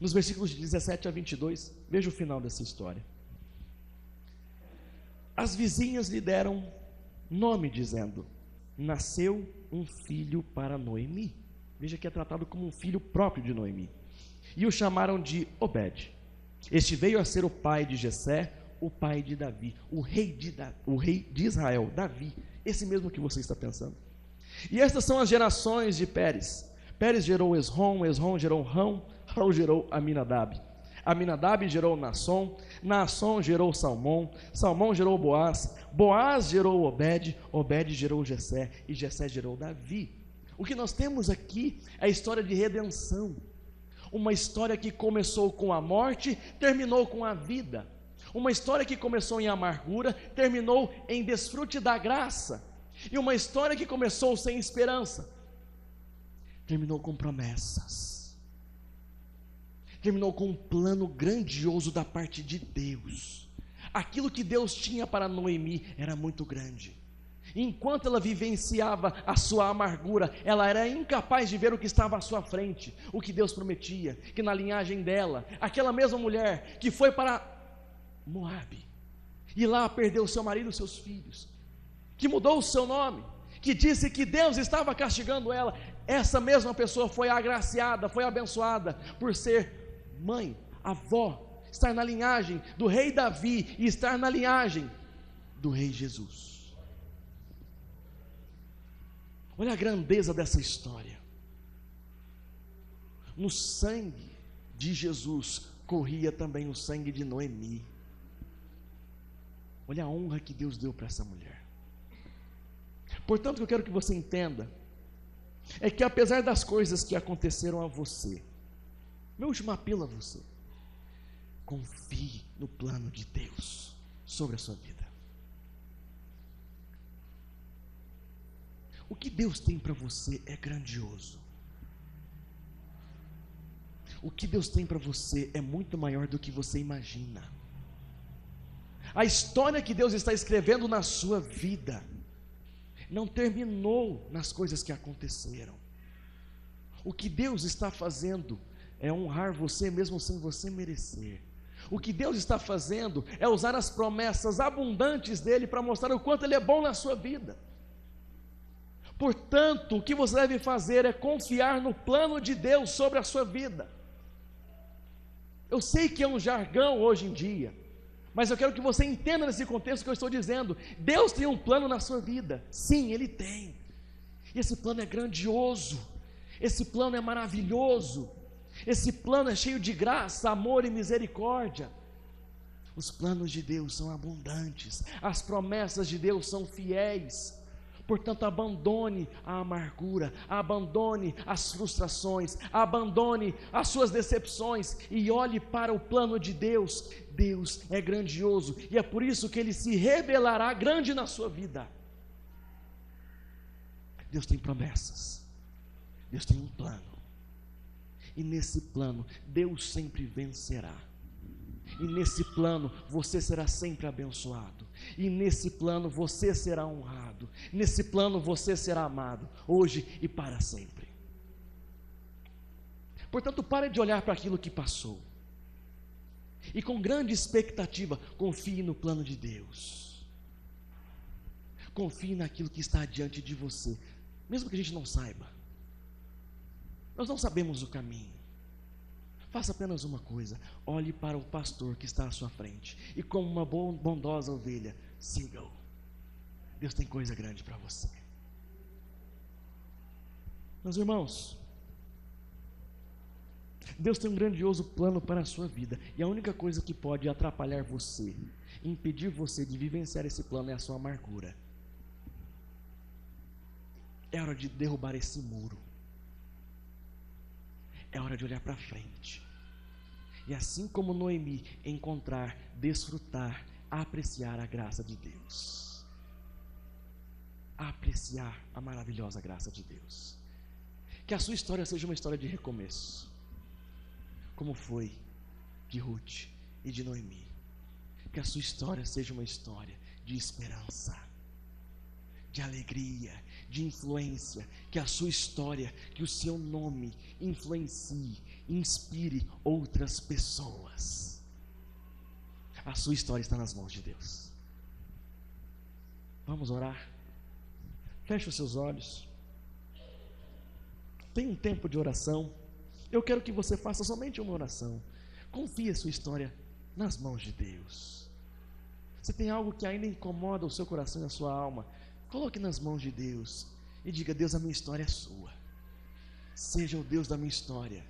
nos versículos de 17 a 22, veja o final dessa história. As vizinhas lhe deram nome, dizendo: nasceu um filho para Noemi. Veja que é tratado como um filho próprio de Noemi. E o chamaram de Obed. Este veio a ser o pai de Jessé, o pai de Davi, o rei de Israel, Davi, esse mesmo que você está pensando. E estas são as gerações de Pérez. Pérez gerou Esrom, Esrom gerou Rão, Rão gerou Aminadab. Aminadab gerou Naasson, Naasson gerou Salmão, Salmão gerou Boaz, Boaz gerou Obed, Obed gerou Jessé, e Jessé gerou Davi. O que nós temos aqui é a história de redenção, uma história que começou com a morte, terminou com a vida, uma história que começou em amargura, terminou em desfrute da graça, e uma história que começou sem esperança, terminou com promessas, terminou com um plano grandioso da parte de Deus. Aquilo que Deus tinha para Noemi era muito grande. Enquanto ela vivenciava a sua amargura, ela era incapaz de ver o que estava à sua frente, o que Deus prometia, que na linhagem dela, aquela mesma mulher que foi para Moabe, e lá perdeu seu marido e seus filhos, que mudou o seu nome, que disse que Deus estava castigando ela, essa mesma pessoa foi agraciada, foi abençoada por ser mãe, avó, estar na linhagem do rei Davi e estar na linhagem do rei Jesus. Olha a grandeza dessa história. No sangue de Jesus corria também o sangue de Noemi. Olha a honra que Deus deu para essa mulher. Portanto, o que eu quero que você entenda é que apesar das coisas que aconteceram a você, meu último apelo a você: confie no plano de Deus sobre a sua vida. O que Deus tem para você é grandioso. O que Deus tem para você é muito maior do que você imagina. A história que Deus está escrevendo na sua vida não terminou nas coisas que aconteceram. O que Deus está fazendo é honrar você mesmo sem você merecer. O que Deus está fazendo é usar as promessas abundantes dele para mostrar o quanto ele é bom na sua vida. Portanto, o que você deve fazer é confiar no plano de Deus sobre a sua vida. Eu sei que é um jargão hoje em dia, mas eu quero que você entenda nesse contexto que eu estou dizendo. Deus tem um plano na sua vida. Sim, Ele tem. E esse plano é grandioso. Esse plano é maravilhoso. Esse plano é cheio de graça, amor e misericórdia. Os planos de Deus são abundantes. As promessas de Deus são fiéis. Portanto, abandone a amargura, abandone as frustrações, abandone as suas decepções e olhe para o plano de Deus. Deus é grandioso e é por isso que Ele se revelará grande na sua vida. Deus tem promessas, Deus tem um plano, e nesse plano Deus sempre vencerá. E nesse plano você será sempre abençoado. E nesse plano você será honrado. Nesse plano você será amado, hoje e para sempre. Portanto, pare de olhar para aquilo que passou. E com grande expectativa, confie no plano de Deus. Confie naquilo que está diante de você, mesmo que a gente não saiba. Nós não sabemos o caminho. Faça apenas uma coisa: olhe para o pastor que está à sua frente e, como uma bondosa ovelha, siga-o. Deus tem coisa grande para você. Meus irmãos, Deus tem um grandioso plano para a sua vida, e a única coisa que pode atrapalhar você, impedir você de vivenciar esse plano, é a sua amargura. É hora de derrubar esse muro. É hora de olhar para frente. E assim como Noemi, encontrar, desfrutar, apreciar a graça de Deus. Apreciar a maravilhosa graça de Deus. Que a sua história seja uma história de recomeço, como foi de Ruth e de Noemi. Que a sua história seja uma história de esperança, de alegria, de influência. Que a sua história, que o seu nome influencie, inspire outras pessoas. A sua história está nas mãos de Deus. Vamos orar? Feche os seus olhos. Tem um tempo de oração. Eu quero que você faça somente uma oração. Confie a sua história nas mãos de Deus. Se tem algo que ainda incomoda o seu coração e a sua alma, coloque nas mãos de Deus e diga: Deus, a minha história é sua. Seja o Deus da minha história.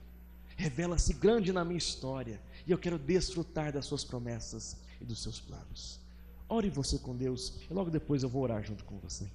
Revela-se grande na minha história, e eu quero desfrutar das suas promessas e dos seus planos. Ore você com Deus, e logo depois eu vou orar junto com você.